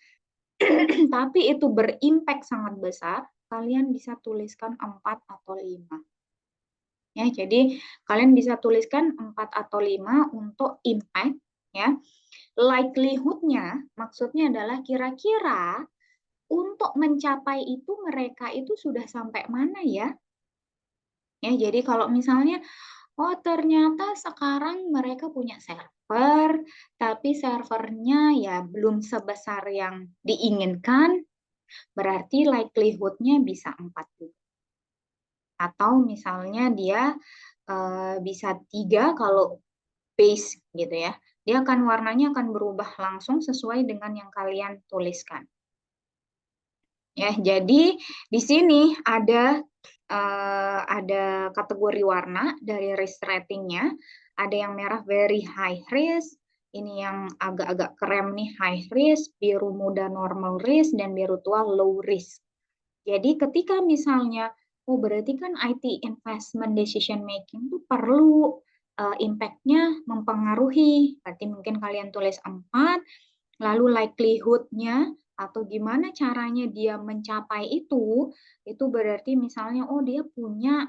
tapi itu berimpact sangat besar, kalian bisa tuliskan 4 atau 5. Ya, jadi kalian bisa tuliskan 4 atau 5 untuk impact ya. Likelihood-nya maksudnya adalah kira-kira untuk mencapai itu mereka itu sudah sampai mana ya? Ya, jadi kalau misalnya oh ternyata sekarang mereka punya server, tapi servernya ya belum sebesar yang diinginkan, berarti likelihood-nya bisa 4 juga. Atau misalnya dia bisa 3 kalau base gitu ya. Dia akan warnanya akan berubah langsung sesuai dengan yang kalian tuliskan. Ya, jadi di sini ada kategori warna dari risk ratingnya. Ada yang merah very high risk, ini yang agak-agak krem nih high risk, biru muda normal risk, dan biru tua low risk. Jadi ketika misalnya, oh berarti kan IT investment decision making itu perlu impact-nya mempengaruhi. Berarti mungkin kalian tulis 4, lalu likelihood-nya atau gimana caranya dia mencapai itu berarti misalnya, oh dia punya,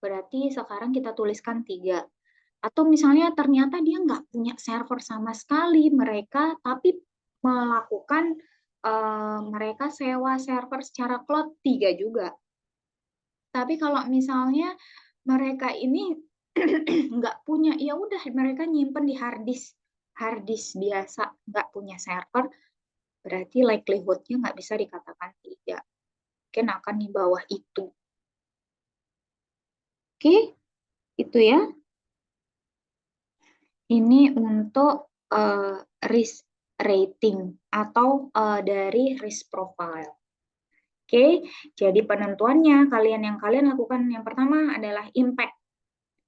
berarti sekarang kita tuliskan 3. Atau misalnya ternyata dia nggak punya server sama sekali, tapi melakukan mereka sewa server secara cloud 3 juga. Tapi kalau misalnya mereka ini nggak punya, ya udah mereka nyimpen di hard disk biasa, nggak punya server, berarti likelihood-nya nggak bisa dikatakan 3. Mungkin akan di bawah itu. Oke, itu ya. Ini untuk risk rating atau dari risk profile. Oke, jadi penentuannya yang kalian lakukan yang pertama adalah impact.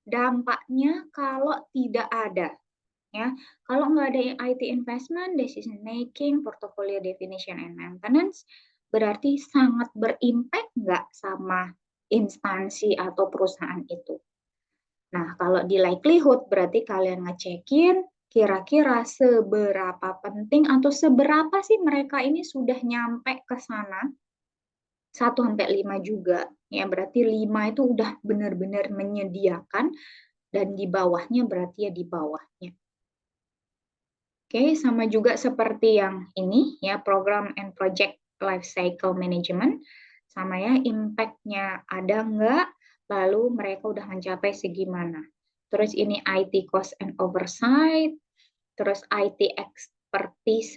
Dampaknya kalau tidak ada, ya. Kalau nggak ada IT investment, decision making, portfolio definition and maintenance, berarti sangat berimpact nggak sama instansi atau perusahaan itu. Nah, kalau di likelihood berarti kalian ngecekin kira-kira seberapa penting atau seberapa sih mereka ini sudah nyampe ke sana. 1-5 juga. Ya, berarti 5 itu udah benar-benar menyediakan dan di bawahnya berarti ya di bawahnya. Oke, sama juga seperti yang ini ya, program and project life cycle management. Sama ya, impact-nya ada nggak? Lalu mereka udah mencapai segimana. Terus ini IT cost and oversight, terus IT expertise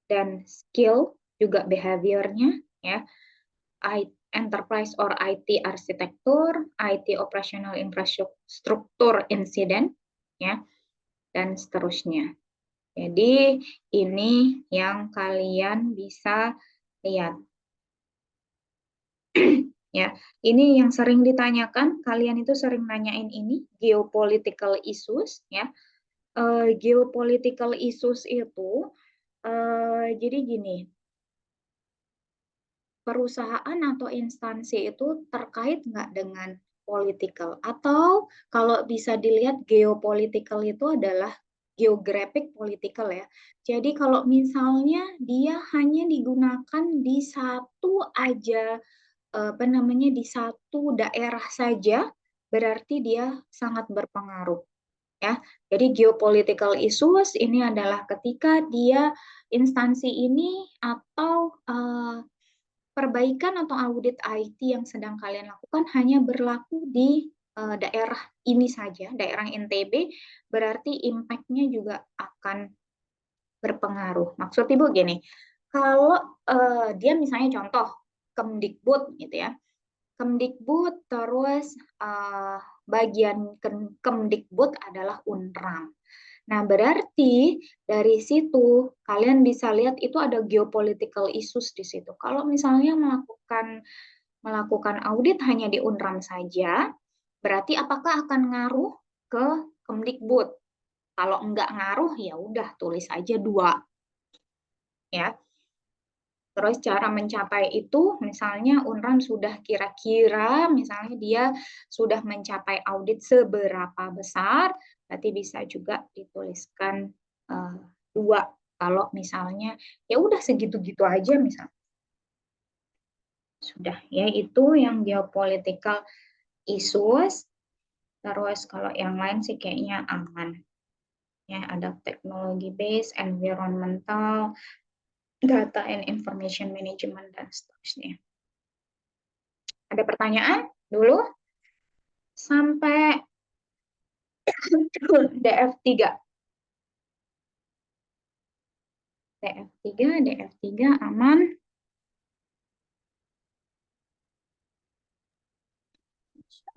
dan skill, juga behavior-nya, ya. Enterprise or IT arsitektur, IT operational infrastruktur incident, ya, dan seterusnya. Jadi ini yang kalian bisa lihat. Ya, ini yang sering ditanyakan, kalian itu sering nanyain ini, geopolitical issues, ya. Geopolitical issues itu, jadi gini, perusahaan atau instansi itu terkait nggak dengan political? Atau kalau bisa dilihat geopolitical itu adalah geographic political ya. Jadi kalau misalnya dia hanya digunakan di satu aja di satu daerah saja, berarti dia sangat berpengaruh. Ya, jadi geopolitical issues ini adalah ketika dia instansi ini atau perbaikan atau audit IT yang sedang kalian lakukan hanya berlaku di daerah ini saja, daerah NTB, berarti impact-nya juga akan berpengaruh. Maksud Ibu gini, kalau dia misalnya contoh Kemdikbud gitu ya. Kemdikbud terus bagian Kemdikbud adalah Unram. Nah, berarti dari situ kalian bisa lihat itu ada geopolitical issues di situ. Kalau misalnya melakukan audit hanya di Unram saja, berarti apakah akan ngaruh ke Kemdikbud? Kalau enggak ngaruh ya udah tulis aja 2. Ya. Terus cara mencapai itu, misalnya Unram sudah kira-kira, misalnya dia sudah mencapai audit seberapa besar, berarti bisa juga dituliskan 2. Kalau misalnya ya udah segitu-gitu aja misalnya. Sudah, ya itu yang geopolitical issues. Terus kalau yang lain sih kayaknya aman. Ya, ada teknologi based, environmental, data and information management, dan seterusnya. Ada pertanyaan dulu? Sampai DF3. DF3 aman.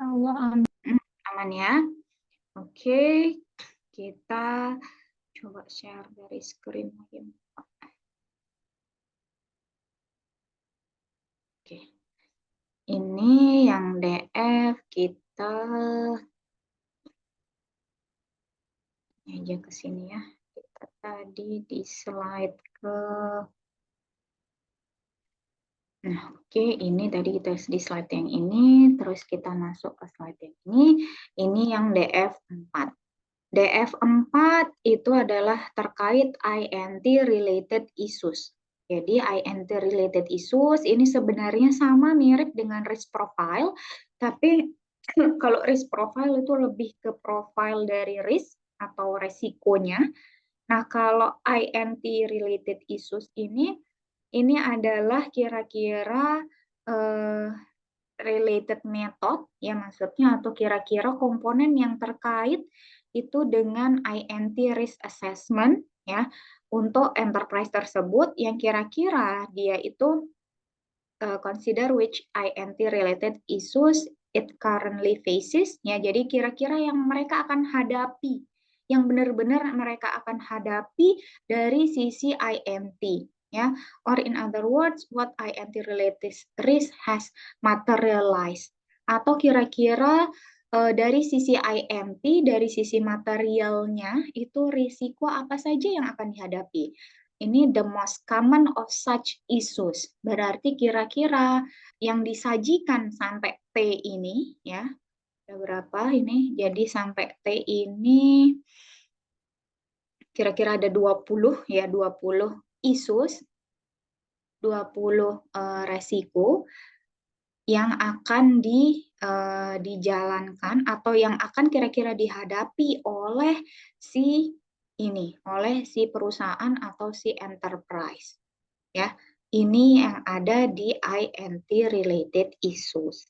Allah amin. Aman ya. Oke, kita coba share dari screen lagi. Oke. Ini yang DF kita aja ke sini ya. Kita tadi di slide ke oke, ini tadi kita di slide yang ini, terus kita masuk ke slide yang ini. Ini yang DF4. DF4 itu adalah terkait INT related issues. Jadi INT related issues ini sebenarnya sama mirip dengan risk profile, tapi kalau risk profile itu lebih ke profile dari risk atau resikonya. Nah, kalau INT related issues ini adalah kira-kira related method ya maksudnya, atau kira-kira komponen yang terkait itu dengan INT risk assessment ya, untuk enterprise tersebut yang kira-kira dia itu consider which INT related issues it currently faces, ya. Jadi kira-kira yang mereka akan hadapi, yang benar-benar mereka akan hadapi dari sisi INT, ya. Or in other words, what INT related risk has materialized. Atau kira-kira dari sisi INT, dari sisi materialnya, itu risiko apa saja yang akan dihadapi. Ini the most common of such issues. Berarti kira-kira yang disajikan sampai T ini, ya, ada berapa ini? Jadi sampai T ini kira-kira ada 20, ya, 20 issues, 20 resiko yang akan dijalankan atau yang akan kira-kira dihadapi oleh si perusahaan atau si enterprise, ya. Ini yang ada di INT related issues.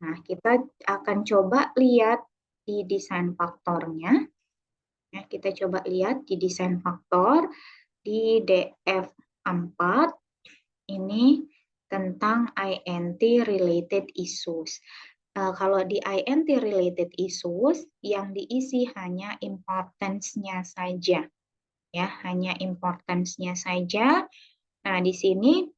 Nah, kita akan coba lihat di desain faktornya. Ya, kita coba lihat di desain faktor di DF4 ini tentang INT related issues. Kalau di INT related issues yang diisi hanya importance-nya saja, ya, hanya importance-nya saja. Nah, di sini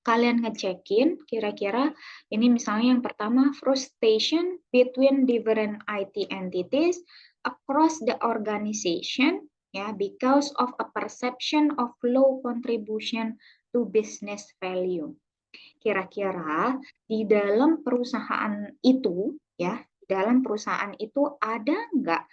kalian ngecekin kira-kira ini misalnya yang pertama, frustration between different IT entities across the organization, ya, because of a perception of low contribution to business value. Kira-kira di dalam perusahaan itu, ya, di dalam perusahaan itu ada nggak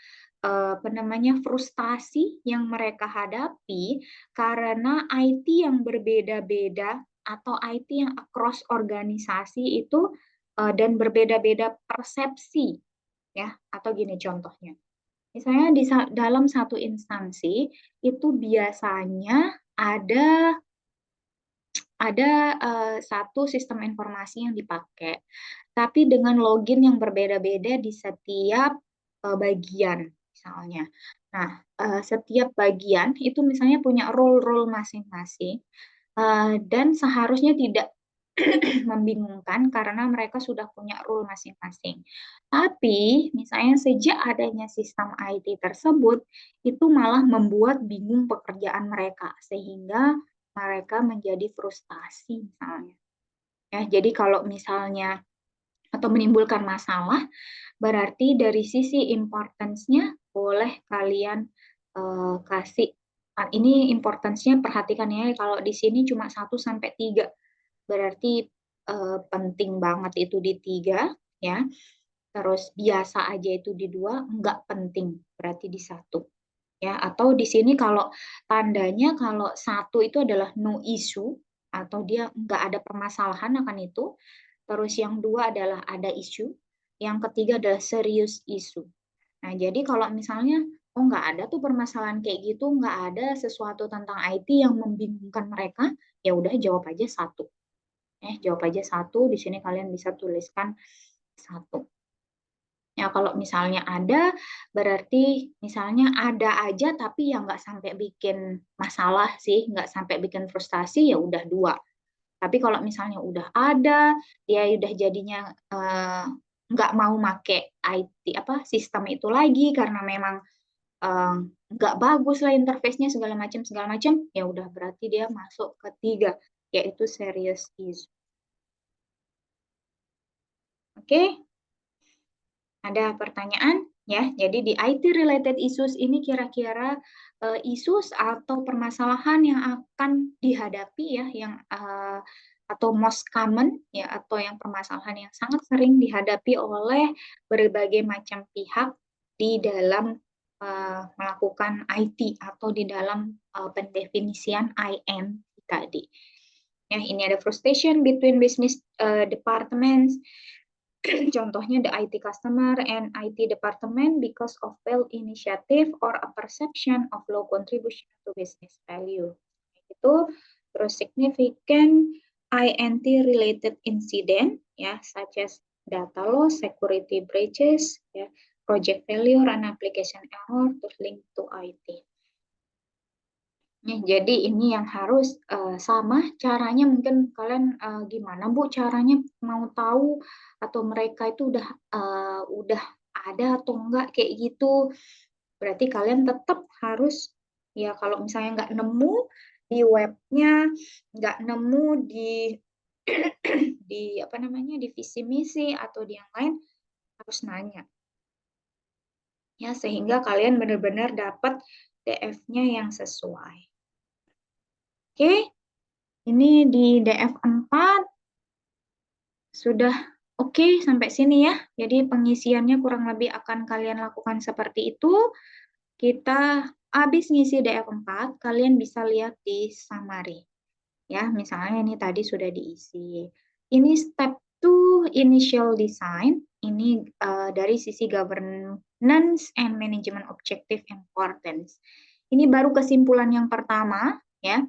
frustasi yang mereka hadapi karena IT yang berbeda-beda atau IT yang across organisasi itu dan berbeda-beda persepsi, ya. Atau gini contohnya, misalnya di dalam satu instansi itu biasanya ada satu sistem informasi yang dipakai, tapi dengan login yang berbeda-beda di setiap bagian misalnya. Nah, setiap bagian itu misalnya punya role-role masing-masing, dan seharusnya tidak membingungkan karena mereka sudah punya role masing-masing. Tapi misalnya sejak adanya sistem IT tersebut, itu malah membuat bingung pekerjaan mereka, sehingga mereka menjadi frustasi misalnya. Ya, jadi kalau misalnya atau menimbulkan masalah, berarti dari sisi importance-nya boleh kalian kasih. Ini importance-nya perhatikan ya, kalau di sini cuma 1 sampai 3. Berarti penting banget itu di 3, ya. Terus biasa aja itu di 2, enggak penting berarti di 1. Ya, atau di sini kalau tandanya kalau 1 itu adalah no issue atau dia nggak ada permasalahan akan itu, terus yang 2 adalah ada isu, yang ketiga adalah serious issue. Nah, jadi kalau misalnya nggak ada tuh permasalahan kayak gitu, nggak ada sesuatu tentang IT yang membingungkan mereka, ya udah jawab aja 1. Jawab aja 1, di sini kalian bisa tuliskan 1. Ya, kalau misalnya ada, berarti misalnya ada aja tapi ya nggak sampai bikin masalah sih, nggak sampai bikin frustasi, ya udah 2. Tapi kalau misalnya udah ada, dia udah jadinya nggak mau make IT sistem itu lagi karena memang nggak bagus lah interface-nya segala macam, ya udah berarti dia masuk ke 3, yaitu serious issue. Oke? Ada pertanyaan? Ya, jadi di IT related issues ini kira-kira issues atau permasalahan yang akan dihadapi, ya, yang atau most common, ya, atau yang permasalahan yang sangat sering dihadapi oleh berbagai macam pihak di dalam melakukan IT atau di dalam pendefinisian IM tadi. Ya, ini ada frustration between business departments. Contohnya the IT customer and IT department because of failed initiative or a perception of low contribution to business value. Itu terus significant INT related incident, ya, such as data loss, security breaches, ya, project failure and application error to link to IT. Ya, jadi ini yang harus sama caranya. Mungkin kalian gimana Bu caranya mau tahu atau mereka itu udah ada atau enggak kayak gitu. Berarti kalian tetap harus ya kalau misalnya nggak nemu di webnya, nggak nemu di di apa namanya di visi misi atau di yang lain harus nanya ya sehingga kalian benar-benar dapat DF-nya yang sesuai. Oke, ini di DF 4 sudah oke sampai sini ya. Jadi pengisiannya kurang lebih akan kalian lakukan seperti itu. Kita habis ngisi DF 4, kalian bisa lihat di summary. Ya, misalnya ini tadi sudah diisi. Ini step 2 initial design. Ini dari sisi governance and management objective importance. Ini baru kesimpulan yang pertama ya.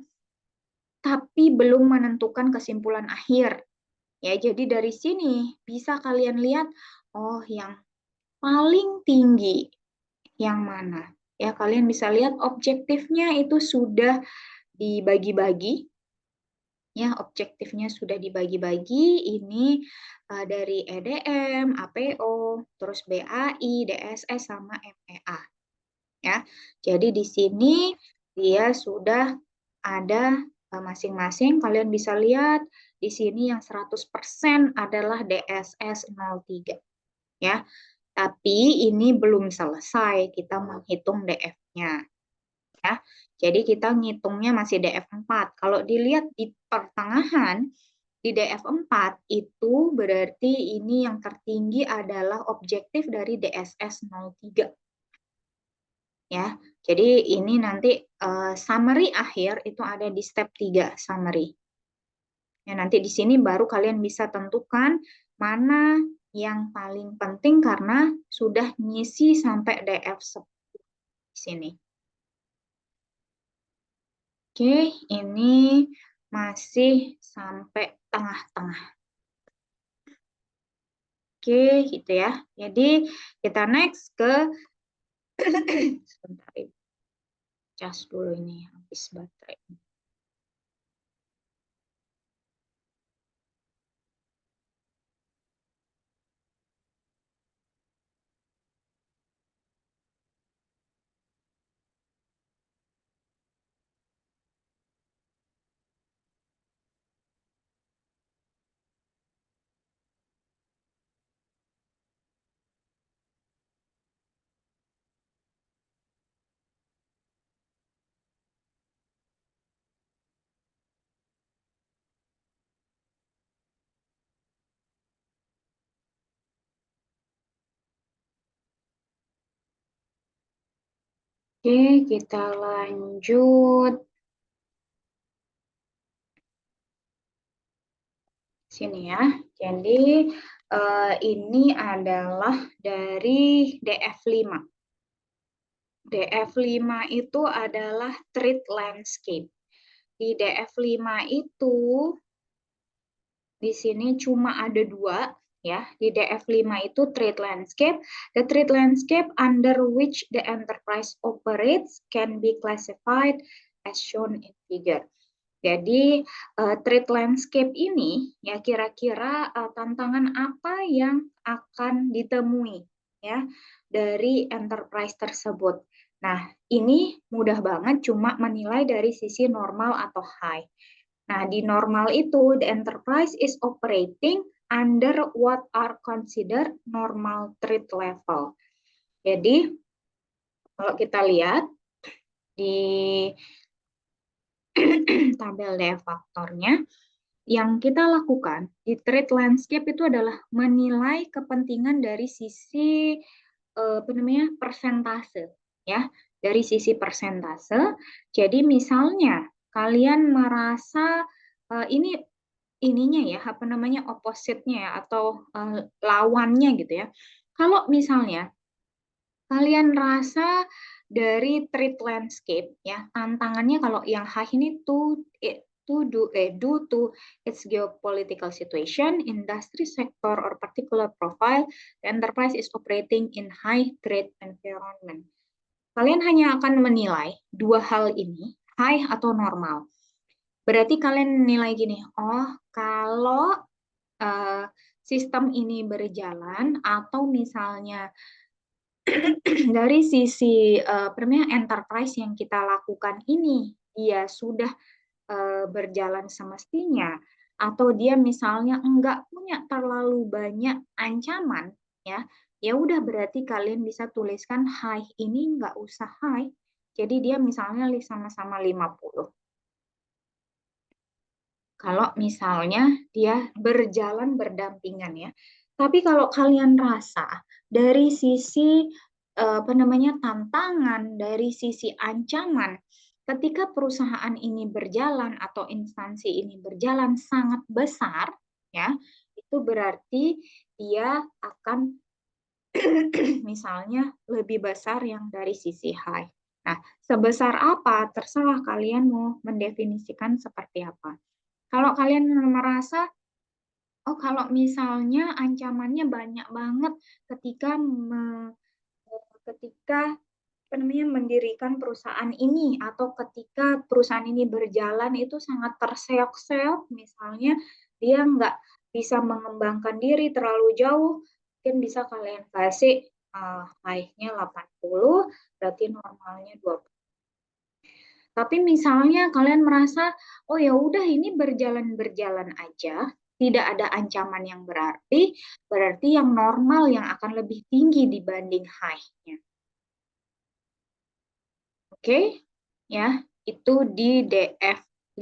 Tapi belum menentukan kesimpulan akhir. Ya, jadi dari sini bisa kalian lihat oh yang paling tinggi yang mana. Ya, kalian bisa lihat objektifnya itu sudah dibagi-bagi. Ya, objektifnya sudah dibagi-bagi. Ini dari EDM, APO, terus BAI, DSS sama MEA. Ya. Jadi di sini dia sudah ada masing-masing. Kalian bisa lihat di sini yang 100% adalah DSS 03. Ya. Tapi ini belum selesai kita menghitung DF-nya. Ya. Jadi kita ngitungnya masih DF 4. Kalau dilihat di pertengahan di DF 4 itu berarti ini yang tertinggi adalah objektif dari DSS 03. Ya. Jadi ini nanti summary akhir itu ada di step 3 summary. Ya, nanti di sini baru kalian bisa tentukan mana yang paling penting karena sudah ngisi sampai DF 10 di sini. Oke, ini masih sampai tengah-tengah. Oke, gitu ya. Jadi kita next ke sebentar, cas dulu ini habis baterai. Oke, kita lanjut. Sini ya. Jadi ini adalah dari DF5. DF5 itu adalah treat landscape. Di DF5 itu di sini cuma ada 2 ya. Di DF5 itu treat landscape. The treat landscape under which the enterprise operates can be classified as shown in figure. Jadi treat landscape ini ya kira-kira tantangan apa yang akan ditemui ya dari enterprise tersebut. Nah, ini mudah banget cuma menilai dari sisi normal atau high. Nah, di normal itu the enterprise is operating under what are considered normal threat level. Jadi kalau kita lihat di tabel DF faktornya, yang kita lakukan di trade landscape itu adalah menilai kepentingan dari sisi persentase ya, dari sisi persentase. Jadi misalnya kalian merasa ininya ya, opposite-nya ya atau lawannya gitu ya. Kalau misalnya kalian rasa dari trade landscape ya tantangannya kalau yang high ini due to its geopolitical situation, industry sector or particular profile, the enterprise is operating in high threat environment. Kalian hanya akan menilai 2 hal ini, high atau normal. Berarti kalian nilai gini, oh kalau sistem ini berjalan atau misalnya dari sisi enterprise yang kita lakukan ini dia sudah berjalan semestinya atau dia misalnya enggak punya terlalu banyak ancaman, ya udah berarti kalian bisa tuliskan high ini enggak usah high, jadi dia misalnya sama-sama 50. Kalau misalnya dia berjalan berdampingan ya. Tapi kalau kalian rasa dari sisi tantangan, dari sisi ancaman, ketika perusahaan ini berjalan atau instansi ini berjalan sangat besar, ya, itu berarti dia akan misalnya lebih besar yang dari sisi high. Nah, sebesar apa terserah kalian mau mendefinisikan seperti apa. Kalau kalian merasa, oh kalau misalnya ancamannya banyak banget ketika mendirikan perusahaan ini atau ketika perusahaan ini berjalan itu sangat terseok-seok, misalnya dia nggak bisa mengembangkan diri terlalu jauh, mungkin bisa kalian kasih high-nya 80, berarti normalnya 20. Tapi misalnya kalian merasa, oh ya udah ini berjalan-berjalan aja, tidak ada ancaman yang berarti yang normal yang akan lebih tinggi dibanding high-nya. Oke, ya, itu di DF5.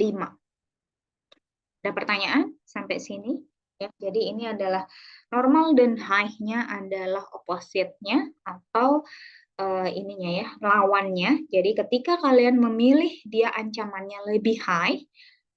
Ada pertanyaan sampai sini? Ya, jadi ini adalah normal dan high-nya adalah opposite-nya atau ininya ya, lawannya. Jadi ketika kalian memilih dia ancamannya lebih high,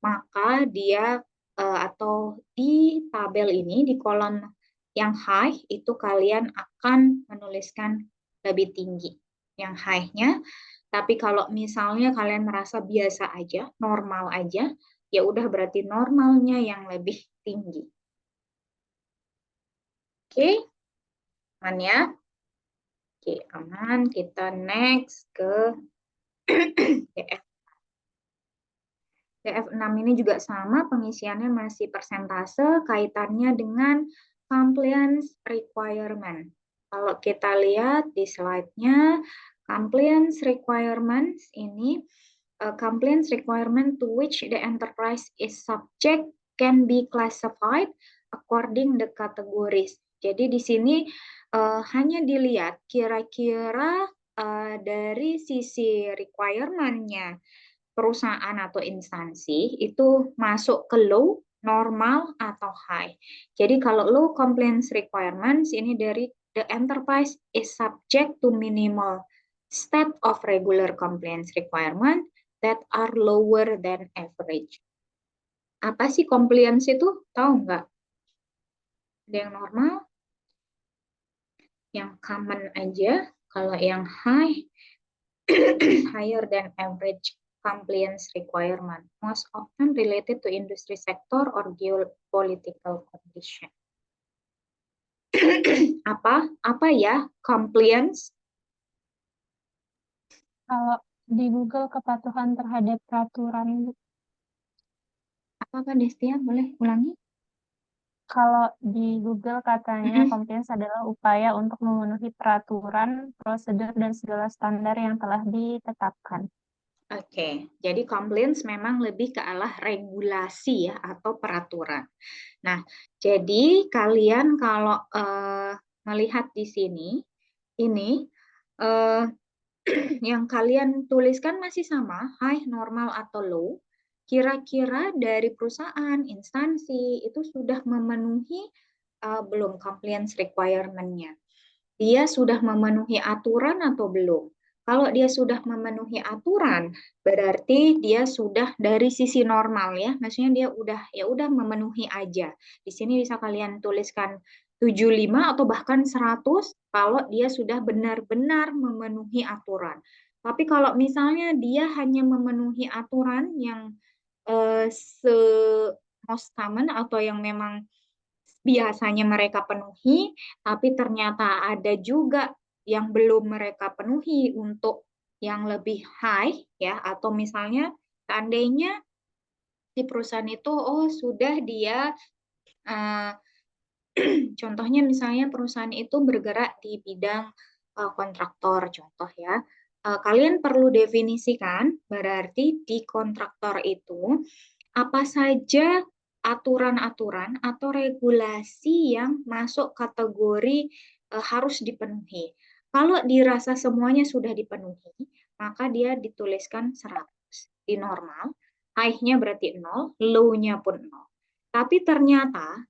maka dia atau di tabel ini di kolom yang high itu kalian akan menuliskan lebih tinggi yang high-nya. Tapi kalau misalnya kalian merasa biasa aja, normal aja, ya udah berarti normalnya yang lebih tinggi. Oke, aman ya? Oke, aman. Kita next ke DF. DF6 ini juga sama, pengisiannya masih persentase, kaitannya dengan compliance requirement. Kalau kita lihat di slide-nya, compliance requirements ini, compliance requirement to which the enterprise is subject can be classified according the categories. Jadi di sini hanya dilihat kira-kira dari sisi requirement-nya perusahaan atau instansi itu masuk ke low, normal, atau high. Jadi kalau low compliance requirements ini dari the enterprise is subject to minimal state of regular compliance requirement that are lower than average. Apa sih compliance itu? Tahu nggak? Ada yang normal? Yang common aja, kalau yang high, higher than average compliance requirement, most often related to industry sector or geopolitical condition. Apa ya compliance? Kalau di Google kepatuhan terhadap peraturan. Apa Destia? Boleh ulangi? Kalau di Google katanya compliance adalah upaya untuk memenuhi peraturan, prosedur, dan segala standar yang telah ditetapkan. Oke, jadi compliance memang lebih ke arah regulasi ya atau peraturan. Nah, jadi kalian kalau melihat di sini, ini yang kalian tuliskan masih sama, high, normal, atau low. Kira-kira dari perusahaan, instansi, itu sudah memenuhi belum compliance requirement-nya. Dia sudah memenuhi aturan atau belum? Kalau dia sudah memenuhi aturan, berarti dia sudah dari sisi normal ya. Maksudnya dia udah memenuhi aja. Di sini bisa kalian tuliskan 75 atau bahkan 100 kalau dia sudah benar-benar memenuhi aturan. Tapi kalau misalnya dia hanya memenuhi aturan yang most common atau yang memang biasanya mereka penuhi, tapi ternyata ada juga yang belum mereka penuhi untuk yang lebih high ya, atau misalnya seandainya di perusahaan itu sudah dia contohnya misalnya perusahaan itu bergerak di bidang kontraktor contoh ya. Kalian perlu definisikan berarti di kontraktor itu apa saja aturan-aturan atau regulasi yang masuk kategori harus dipenuhi. Kalau dirasa semuanya sudah dipenuhi, maka dia dituliskan 100 di normal, high-nya berarti 0, low-nya pun 0. Tapi ternyata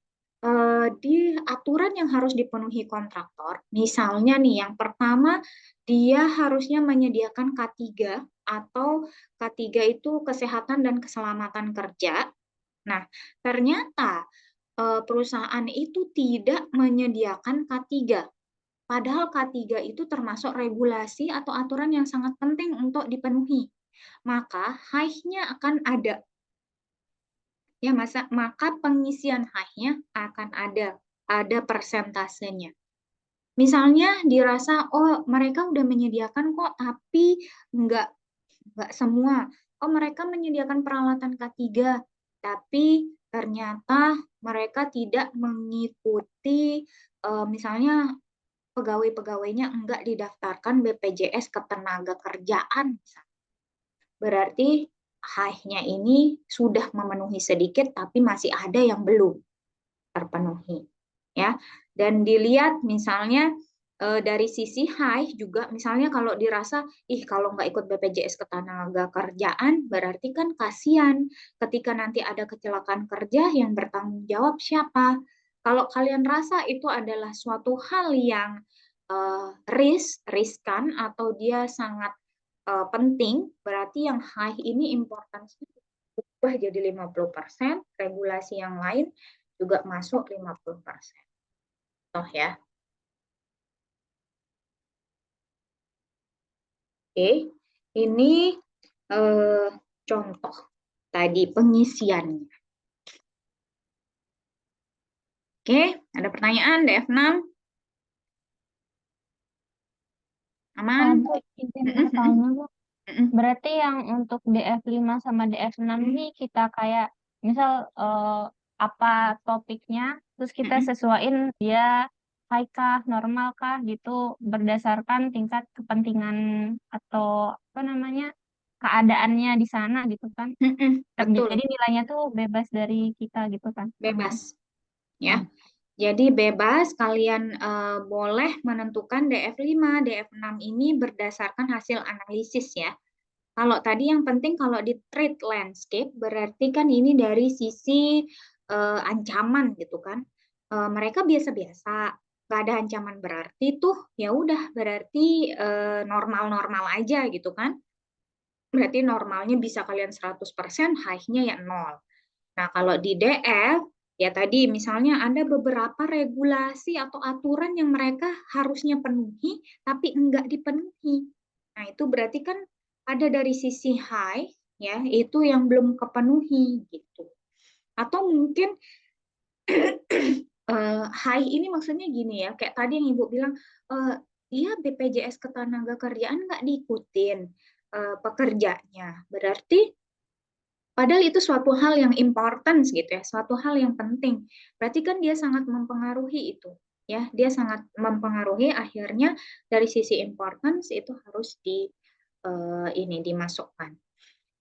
di aturan yang harus dipenuhi kontraktor, misalnya nih yang pertama dia harusnya menyediakan K3 atau K3 itu kesehatan dan keselamatan kerja. Nah, ternyata perusahaan itu tidak menyediakan K3. Padahal K3 itu termasuk regulasi atau aturan yang sangat penting untuk dipenuhi. Maka high-nya akan ada. Ya, maka pengisian high-nya akan ada persentasenya. Misalnya dirasa, mereka udah menyediakan kok, tapi enggak semua. Mereka menyediakan peralatan K3, tapi ternyata mereka tidak mengikuti, misalnya pegawai-pegawainya enggak didaftarkan BPJS Ketenagakerjaan. Berarti high-nya ini sudah memenuhi sedikit, tapi masih ada yang belum terpenuhi. Ya, dan dilihat misalnya dari sisi high juga, misalnya kalau dirasa, kalau nggak ikut BPJS Ketenagakerjaan, berarti kan kasihan ketika nanti ada kecelakaan kerja yang bertanggung jawab siapa. Kalau kalian rasa itu adalah suatu hal yang riskan atau dia sangat penting, berarti yang high ini importansinya berubah jadi 50%, regulasi yang lain juga masuk 50%. Contoh ya. Oke, ini contoh tadi pengisiannya. Oke, ada pertanyaan DF6? Aman? Bu, izin bertanya, Bu. Berarti yang untuk DF5 sama DF6 ini kita kayak misal apa topiknya, terus kita sesuaiin dia high kah, normal kah gitu berdasarkan tingkat kepentingan atau apa namanya keadaannya di sana gitu kan. Betul. Jadi nilainya tuh bebas dari kita gitu kan. Bebas. Ya. Jadi bebas kalian boleh menentukan DF5, DF6 ini berdasarkan hasil analisis ya. Kalau tadi yang penting kalau di trade landscape berarti kan ini dari sisi ancaman gitu kan. Mereka biasa-biasa, nggak ada ancaman berarti tuh ya udah berarti normal-normal aja gitu kan. Berarti normalnya bisa kalian 100%, high-nya ya 0. Nah, kalau di DF ya tadi misalnya ada beberapa regulasi atau aturan yang mereka harusnya penuhi tapi enggak dipenuhi. Nah, itu berarti kan ada dari sisi high ya, itu yang belum kepenuhi gitu. Atau mungkin high ini maksudnya gini ya, kayak tadi yang Ibu bilang, dia BPJS Ketenagakerjaan nggak diikutin pekerjanya. Berarti padahal itu suatu hal yang important gitu ya, suatu hal yang penting. Berarti kan dia sangat mempengaruhi itu, ya. Dia sangat mempengaruhi, akhirnya dari sisi importance itu harus dimasukkan.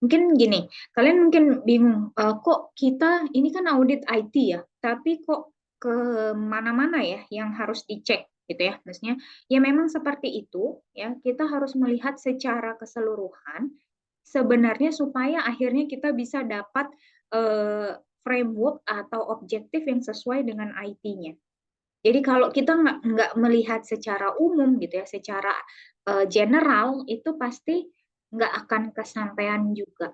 Mungkin gini, kalian mungkin bingung, kok kita ini kan audit IT ya, tapi kok ke mana-mana ya yang harus dicek gitu ya. Maksudnya ya memang seperti itu ya, kita harus melihat secara keseluruhan sebenarnya supaya akhirnya kita bisa dapat framework atau objektif yang sesuai dengan IT-nya. Jadi kalau kita nggak melihat secara umum gitu ya, secara general itu pasti nggak akan kesampaian juga.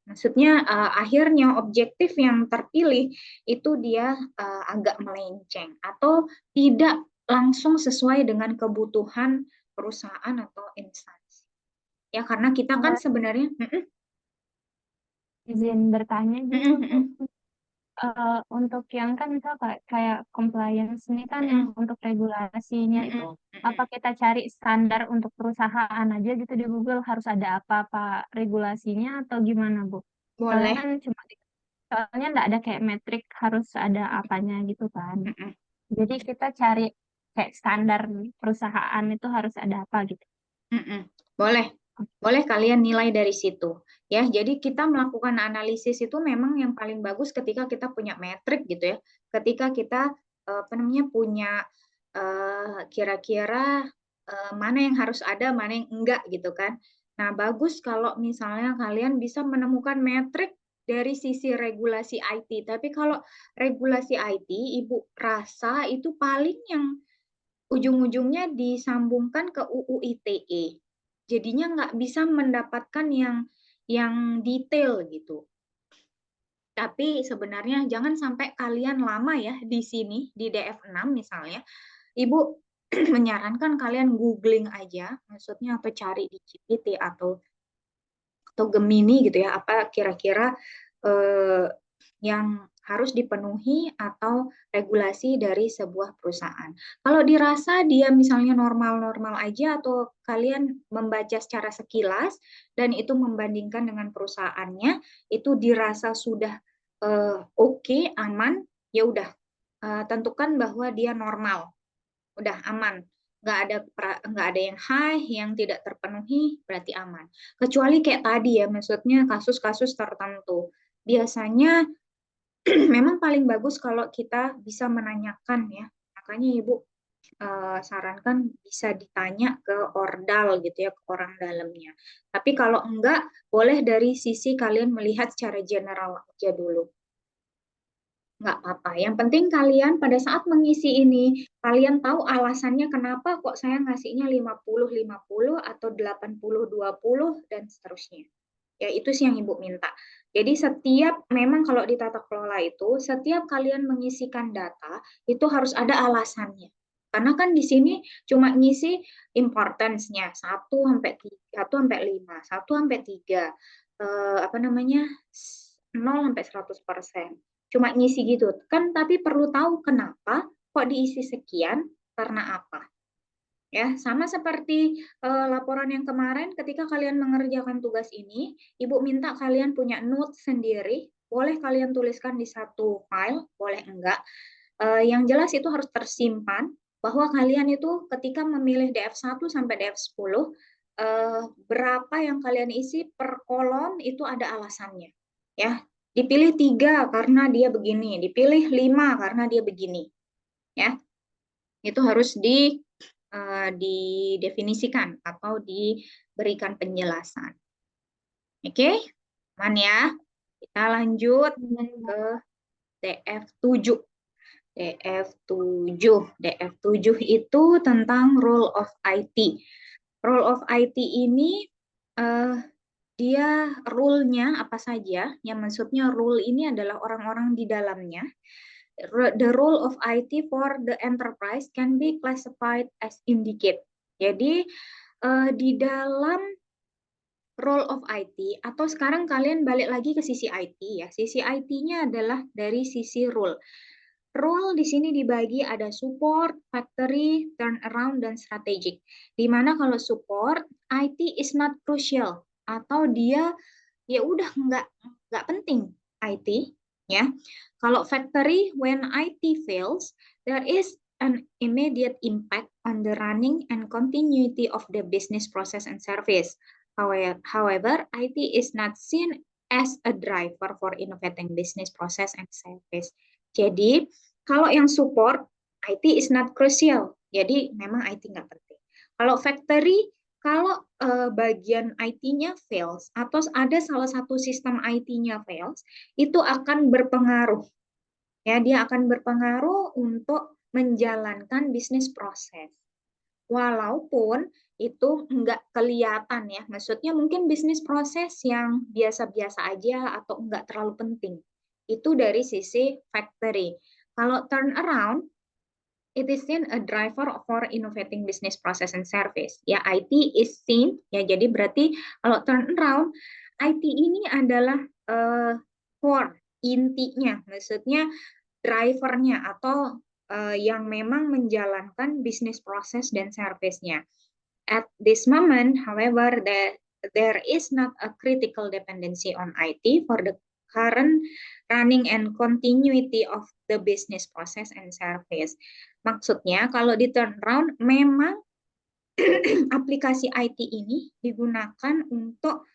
Maksudnya akhirnya objektif yang terpilih itu dia agak melenceng atau tidak langsung sesuai dengan kebutuhan perusahaan atau instansi. Ya karena kita kan sebenarnya izin bertanya gitu. Untuk yang kan misal kayak compliance ini kan yang untuk regulasinya itu apa kita cari standar untuk perusahaan aja gitu di Google harus ada apa-apa regulasinya atau gimana Bu? Soalnya Boleh. kan soalnya nggak ada kayak metrik harus ada apanya gitu kan. Jadi kita cari kayak standar perusahaan itu harus ada apa gitu. Boleh. Boleh kalian nilai dari situ. Ya, jadi kita melakukan analisis itu memang yang paling bagus ketika kita punya metrik gitu ya. Ketika kita punya kira-kira mana yang harus ada, mana yang enggak gitu kan. Nah, bagus kalau misalnya kalian bisa menemukan metrik dari sisi regulasi IT. Tapi kalau regulasi IT, Ibu rasa itu paling yang ujung-ujungnya disambungkan ke UU ITE. Jadinya nggak bisa mendapatkan yang detail gitu. Tapi sebenarnya jangan sampai kalian lama ya di sini, di DF6 misalnya. Ibu menyarankan kalian googling aja, maksudnya apa cari di GPT atau Gemini gitu ya, apa kira-kira yang harus dipenuhi atau regulasi dari sebuah perusahaan. Kalau dirasa dia misalnya normal-normal aja atau kalian membaca secara sekilas dan itu membandingkan dengan perusahaannya, itu dirasa sudah oke, aman, ya udah tentukan bahwa dia normal, udah aman. Nggak ada yang high, yang tidak terpenuhi, berarti aman. Kecuali kayak tadi ya, maksudnya kasus-kasus tertentu. Biasanya memang paling bagus kalau kita bisa menanyakan ya. Makanya Ibu sarankan bisa ditanya ke ordal gitu ya, ke orang dalamnya. Tapi kalau enggak, boleh dari sisi kalian melihat secara general aja dulu. Nggak apa-apa. Yang penting kalian pada saat mengisi ini, kalian tahu alasannya kenapa kok saya ngasihnya 50-50 atau 80-20 dan seterusnya. Ya, itu sih yang Ibu minta. Jadi memang kalau di tata kelola itu, setiap kalian mengisikan data, itu harus ada alasannya. Karena kan di sini cuma ngisi importance-nya, 1-5, 1-3, 0 sampai 100%. Cuma ngisi gitu. Kan tapi perlu tahu kenapa kok diisi sekian, karena apa. Ya, sama seperti laporan yang kemarin ketika kalian mengerjakan tugas ini, Ibu minta kalian punya note sendiri, boleh kalian tuliskan di satu file, boleh enggak. Yang jelas itu harus tersimpan bahwa kalian itu ketika memilih DF1 sampai DF10, berapa yang kalian isi per kolom itu ada alasannya. Ya, dipilih 3 karena dia begini, dipilih 5 karena dia begini. Ya, itu harus didefinisikan atau diberikan penjelasan. Oke, aman ya. Kita lanjut ke DF7. DF7 itu tentang role of IT. Role of IT ini dia rule-nya apa saja? Yang maksudnya rule ini adalah orang-orang di dalamnya. The role of IT for the enterprise can be classified as indicate. Jadi di dalam role of IT, atau sekarang kalian balik lagi ke sisi IT ya. Sisi IT-nya adalah dari sisi role. Role di sini dibagi ada support, factory, turnaround, dan strategic. Di mana kalau support, IT is not crucial atau dia ya udah nggak penting IT ya. Kalau factory, when IT fails, there is an immediate impact on the running and continuity of the business process and service. However, IT is not seen as a driver for innovating business process and service. Jadi, kalau yang support, IT is not crucial. Jadi, memang IT nggak penting. Kalau factory, kalau bagian IT-nya fails atau ada salah satu sistem IT-nya fails, itu akan berpengaruh. Ya, dia akan berpengaruh untuk menjalankan bisnis proses. Walaupun itu nggak kelihatan ya, maksudnya mungkin bisnis proses yang biasa-biasa aja atau nggak terlalu penting. Itu dari sisi factory. Kalau turnaround, it is seen a driver for innovating business process and service. Ya, IT is seen, ya jadi berarti kalau turnaround, IT ini adalah core intinya, maksudnya drivernya atau yang memang menjalankan bisnis proses dan service-nya. At this moment, however, there is not a critical dependency on IT for the current running and continuity of the business process and service. Maksudnya, kalau di turnaround, memang aplikasi IT ini digunakan untuk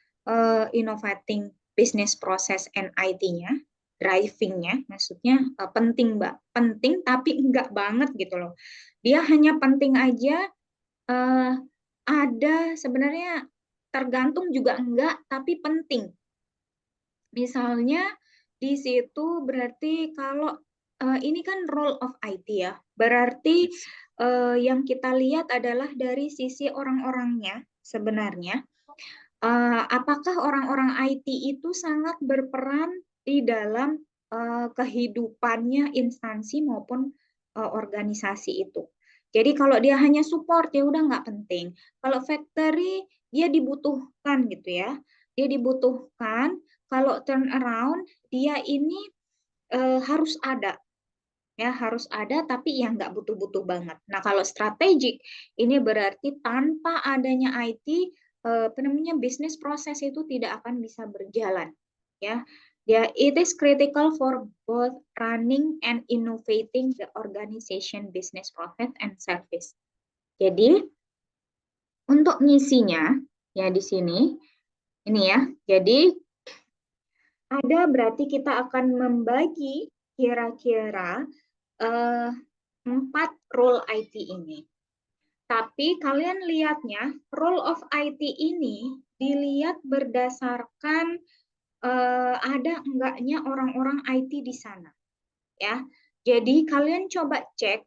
innovating business process and IT-nya, driving-nya, maksudnya penting, Mbak. Penting tapi enggak banget gitu loh. Dia hanya penting aja, ada sebenarnya tergantung juga enggak, tapi penting. Misalnya di situ berarti kalau ini kan role of IT ya, berarti yang kita lihat adalah dari sisi orang-orangnya sebenarnya. Apakah orang-orang IT itu sangat berperan di dalam kehidupannya instansi maupun organisasi itu. Jadi kalau dia hanya support ya udah nggak penting. Kalau factory dia dibutuhkan gitu ya, dia dibutuhkan. Kalau turnaround dia ini harus ada, ya harus ada tapi yang nggak butuh-butuh banget. Nah kalau strategik ini berarti tanpa adanya IT bisnis proses itu tidak akan bisa berjalan, ya. It is critical for both running and innovating the organization business process and service. Jadi untuk ngisinya ya di sini ini ya. Jadi ada berarti kita akan membagi kira-kira 4 role IT ini. Tapi kalian lihatnya role of IT ini dilihat berdasarkan ada enggaknya orang-orang IT di sana, ya. Jadi kalian coba cek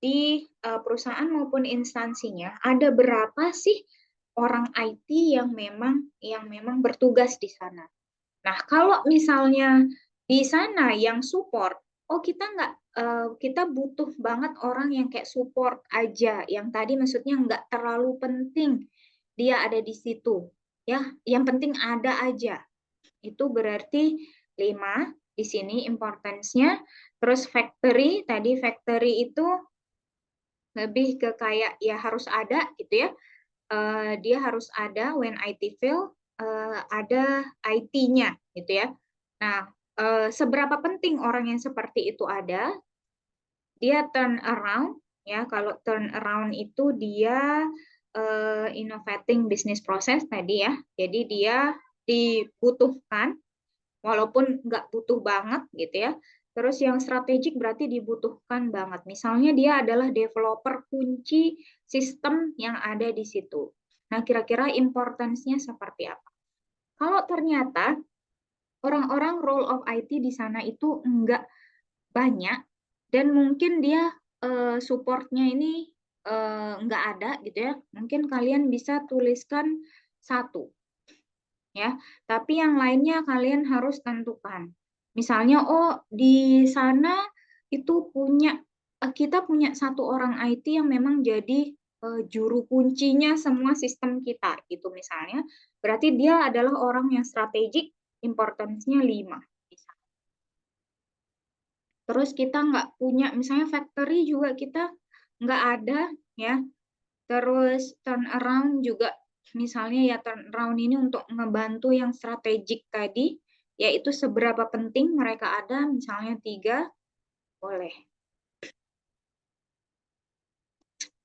di perusahaan maupun instansinya ada berapa sih orang IT yang memang bertugas di sana. Nah kalau misalnya di sana yang support, oh kita butuh banget orang yang kayak support aja, yang tadi maksudnya nggak terlalu penting dia ada di situ, ya. Yang penting ada aja. Itu berarti 5 di sini importance-nya. Terus factory, tadi factory itu lebih ke kayak ya harus ada gitu ya. Dia harus ada when IT fail, ada IT-nya gitu ya. Nah, seberapa penting orang yang seperti itu ada? Dia turn around ya. Kalau turn around itu dia innovating business process tadi ya. Jadi dia dibutuhkan walaupun nggak butuh banget gitu ya. Terus yang strategik berarti dibutuhkan banget. Misalnya dia adalah developer kunci sistem yang ada di situ. Nah, kira-kira importance-nya seperti apa? Kalau ternyata orang-orang role of IT di sana itu enggak banyak dan mungkin dia support-nya ini enggak ada gitu ya. Mungkin kalian bisa tuliskan 1. Ya, tapi yang lainnya kalian harus tentukan. Misalnya, oh di sana itu kita punya 1 orang IT yang memang jadi juru kuncinya semua sistem kita, gitu misalnya. Berarti dia adalah orang yang strategik, importance-nya 5. Terus kita nggak punya, misalnya factory juga kita nggak ada, ya. Terus turnaround juga, misalnya ya turnaround ini untuk ngebantu yang strategik tadi, yaitu seberapa penting mereka ada, misalnya 3, boleh.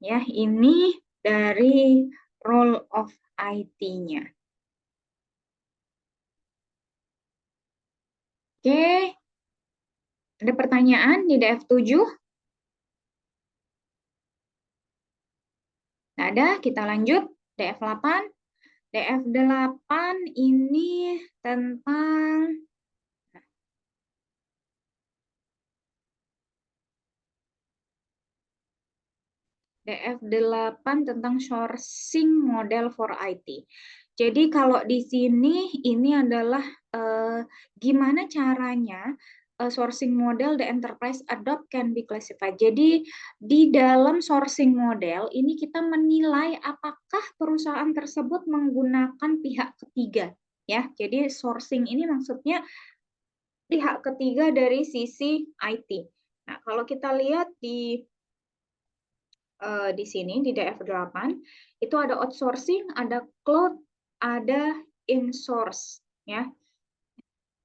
Ya, ini dari role of IT-nya. Oke, ada pertanyaan di DF7? Nggak ada, kita lanjut. DF8. DF8 ini tentang DF8 tentang sourcing model for IT. Jadi kalau di sini ini adalah gimana caranya sourcing model the enterprise adopt can be classified. Jadi di dalam sourcing model ini kita menilai apakah perusahaan tersebut menggunakan pihak ketiga, ya. Jadi sourcing ini maksudnya pihak ketiga dari sisi IT. Nah, kalau kita lihat di sini di DF8 itu ada outsourcing, ada cloud, ada insource ya.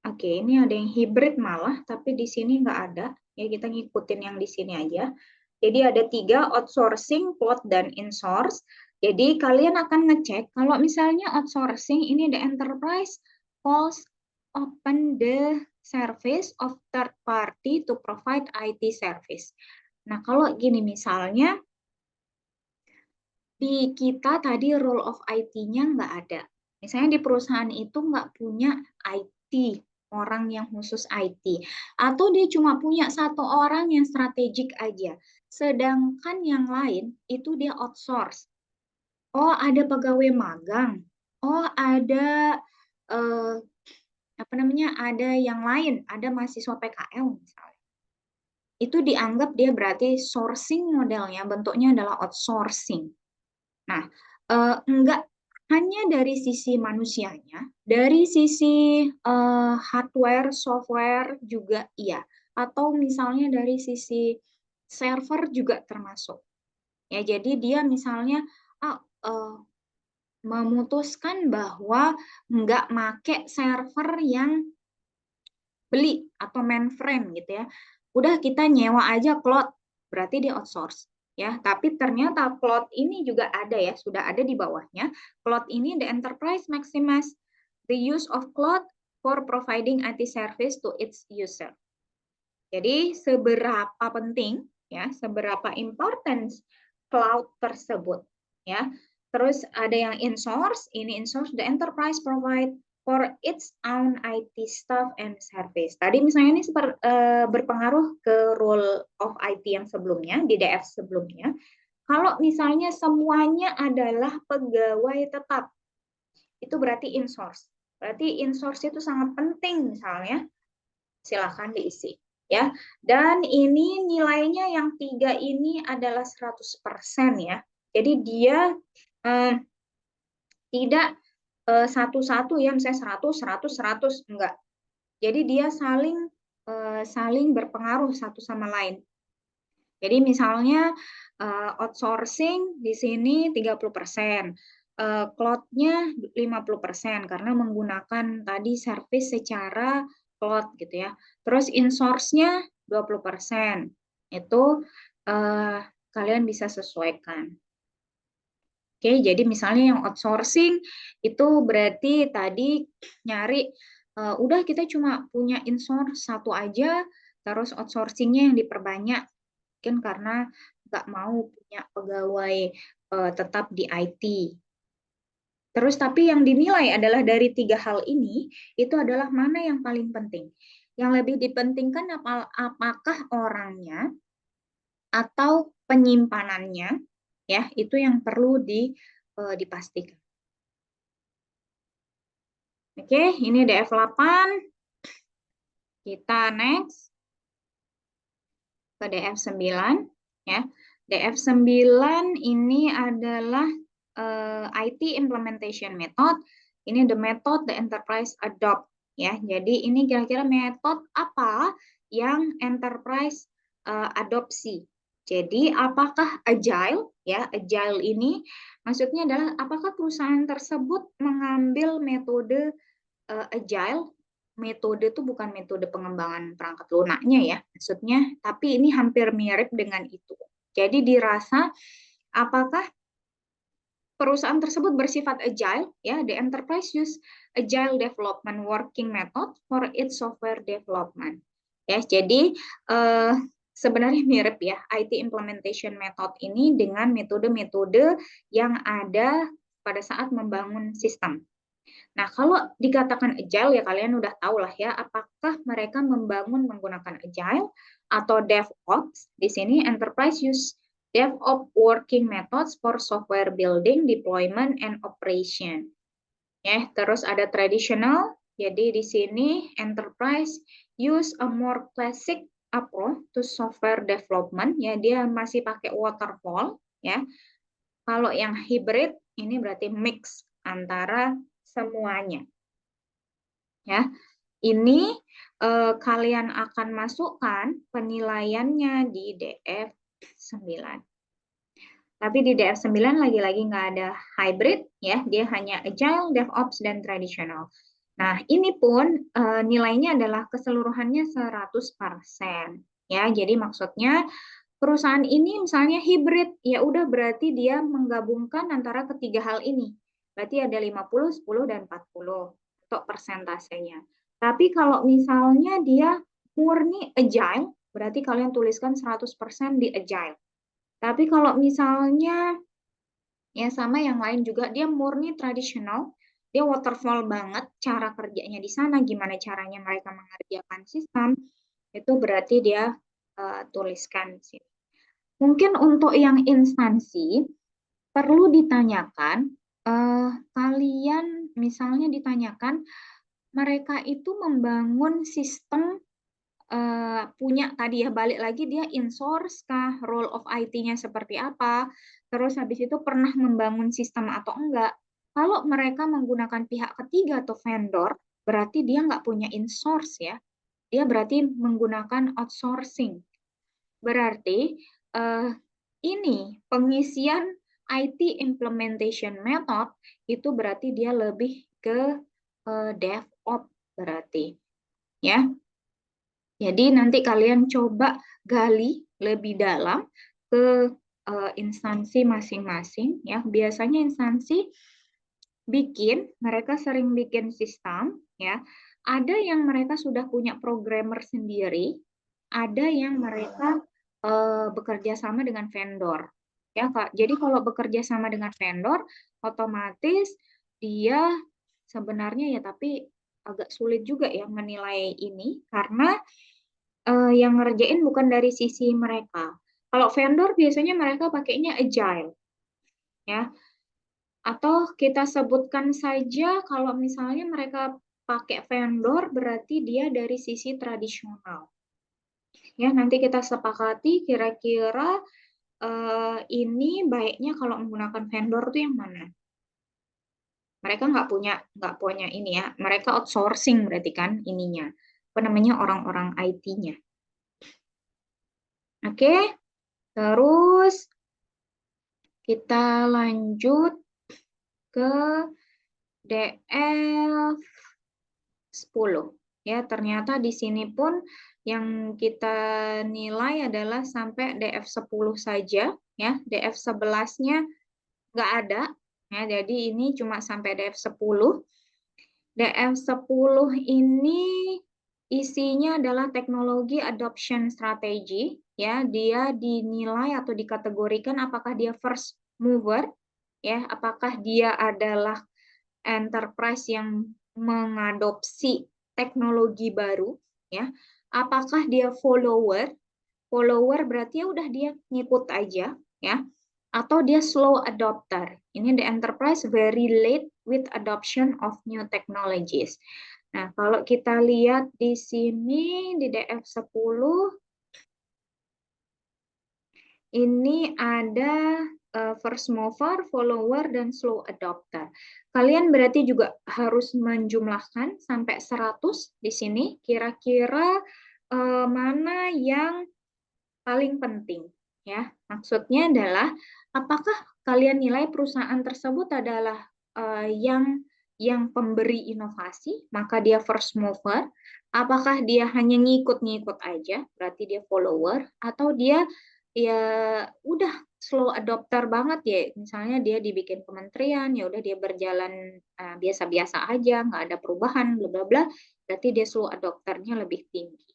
Oke, ini ada yang hybrid malah, tapi di sini nggak ada. Ya, kita ngikutin yang di sini aja. Jadi ada 3, outsourcing, cloud, dan insource. Jadi kalian akan ngecek kalau misalnya outsourcing ini the enterprise calls open the service of third party to provide IT service. Nah, kalau gini misalnya di kita tadi role of IT-nya nggak ada. Misalnya di perusahaan itu nggak punya IT, orang yang khusus IT. Atau dia cuma punya 1 orang yang strategik aja. Sedangkan yang lain itu dia outsource. Oh, ada pegawai magang. Oh, ada ada yang lain, ada mahasiswa PKL misalnya. Itu dianggap dia berarti sourcing modelnya, bentuknya adalah outsourcing. Nah, enggak hanya dari sisi manusianya, dari sisi hardware, software juga iya. Atau misalnya dari sisi server juga termasuk. Ya, jadi dia misalnya memutuskan bahwa enggak make server yang beli atau mainframe gitu ya. Udah kita nyewa aja cloud, berarti dia outsource. Ya, tapi ternyata cloud ini juga ada ya, sudah ada di bawahnya. Cloud ini the enterprise maximize the use of cloud for providing IT service to its user. Jadi seberapa penting ya, seberapa importance cloud tersebut ya. Terus ada yang insource, ini insource the enterprise provide for its own IT staff and service. Tadi misalnya ini berpengaruh ke role of IT yang sebelumnya, di DF sebelumnya. Kalau misalnya semuanya adalah pegawai tetap, itu berarti insource. Berarti insource itu sangat penting misalnya, silakan diisi. Ya, dan ini nilainya yang 3 ini adalah 100% ya. Jadi dia tidak satu-satu ya, misalnya 100, enggak. Jadi dia saling berpengaruh satu sama lain. Jadi misalnya outsourcing di sini 30%, cloud-nya 50% karena menggunakan tadi service secara cloud gitu ya. Terus insource-nya 20%. Itu kalian bisa sesuaikan. Oke, jadi misalnya yang outsourcing itu berarti tadi nyari udah kita cuma punya insource 1 aja, terus outsourcing-nya yang diperbanyak. Mungkin karena nggak mau punya pegawai tetap di IT. Terus tapi yang dinilai adalah dari 3 hal ini, itu adalah mana yang paling penting. Yang lebih dipentingkan apakah orangnya atau penyimpanannya, ya itu yang perlu dipastikan. Oke, ini DF8. Kita next ke DF9 ya. DF9 ini adalah IT implementation method. Ini the method the enterprise adopt ya. Jadi ini kira-kira metode apa yang enterprise adopsi. Jadi apakah agile ya? Agile ini maksudnya adalah apakah perusahaan tersebut mengambil metode agile. Metode itu bukan metode pengembangan perangkat lunaknya ya, maksudnya, tapi ini hampir mirip dengan itu. Jadi dirasa apakah perusahaan tersebut bersifat agile, ya, the enterprise use agile development working method for its software development. Ya, jadi sebenarnya mirip ya IT implementation method ini dengan metode-metode yang ada pada saat membangun sistem. Nah, kalau dikatakan agile ya kalian udah tahu lah ya apakah mereka membangun menggunakan agile atau DevOps. Di sini enterprise use DevOps working methods for software building, deployment and operation. Ya, terus ada traditional. Jadi di sini enterprise use a more classic approach to software development. Ya, dia masih pakai waterfall ya. Kalau yang hybrid ini berarti mix antara semuanya. Ya. Ini kalian akan masukkan penilaiannya di DF9. Tapi di DF9 lagi-lagi nggak ada hybrid, ya, dia hanya agile, DevOps, dan tradisional. Nah, ini pun nilainya adalah keseluruhannya 100%. Ya, jadi maksudnya perusahaan ini misalnya hybrid, ya udah berarti dia menggabungkan antara ketiga hal ini. Berarti ada 50, 10, dan 40 untuk persentasenya. Tapi kalau misalnya dia murni agile, berarti kalian tuliskan 100% di agile. Tapi kalau misalnya ya sama yang lain juga, dia murni tradisional, dia waterfall banget cara kerjanya di sana, gimana caranya mereka mengerjakan sistem, itu berarti dia tuliskan di sini. Mungkin untuk yang instansi, perlu ditanyakan, kalian misalnya ditanyakan, mereka itu membangun sistem punya tadi ya, balik lagi dia in-source kah, role of IT-nya seperti apa, terus habis itu pernah membangun sistem atau enggak. Kalau mereka menggunakan pihak ketiga atau vendor, berarti dia nggak punya in-source ya, dia berarti menggunakan outsourcing. Berarti ini pengisian IT implementation method itu berarti dia lebih ke DevOps berarti ya. Jadi nanti kalian coba gali lebih dalam ke instansi masing-masing ya. Biasanya instansi mereka sering bikin sistem ya. Ada yang mereka sudah punya programmer sendiri, ada yang mereka bekerja sama dengan vendor. Ya, Kak. Jadi kalau bekerja sama dengan vendor, otomatis dia sebenarnya ya tapi agak sulit juga ya menilai ini karena yang ngerjain bukan dari sisi mereka. Kalau vendor biasanya mereka pakainya agile, ya. Atau kita sebutkan saja kalau misalnya mereka pakai vendor berarti dia dari sisi tradisional. Ya, nanti kita sepakati kira-kira ini baiknya kalau menggunakan vendor itu yang mana. Mereka nggak punya ini ya, mereka outsourcing berarti kan ininya, apa namanya orang-orang IT-nya. Oke, terus kita lanjut ke DF10. Ya, ternyata di sini pun yang kita nilai adalah sampai DF10 saja, ya. DF11-nya nggak ada, ya. Jadi ini cuma sampai DF10. DF10 ini isinya adalah teknologi adoption strategy, ya. Dia dinilai atau dikategorikan apakah dia first mover, ya, apakah dia adalah enterprise yang mengadopsi teknologi baru, ya. Apakah dia follower? Follower berarti ya udah dia ngikut aja, ya. Atau dia slow adopter. Ini the enterprise very late with adoption of new technologies. Nah, kalau kita lihat di sini di DF10 ini ada first mover, follower, dan slow adopter. Kalian berarti juga harus menjumlahkan sampai 100 di sini. Kira-kira mana yang paling penting? Ya, maksudnya adalah apakah kalian nilai perusahaan tersebut adalah yang pemberi inovasi, maka dia first mover? Apakah dia hanya ngikut-ngikut aja, berarti dia follower, atau dia ya udah slow adopter banget ya, misalnya dia dibikin kementerian ya udah dia berjalan biasa-biasa aja, nggak ada perubahan bla bla bla, berarti dia slow adopternya lebih tinggi.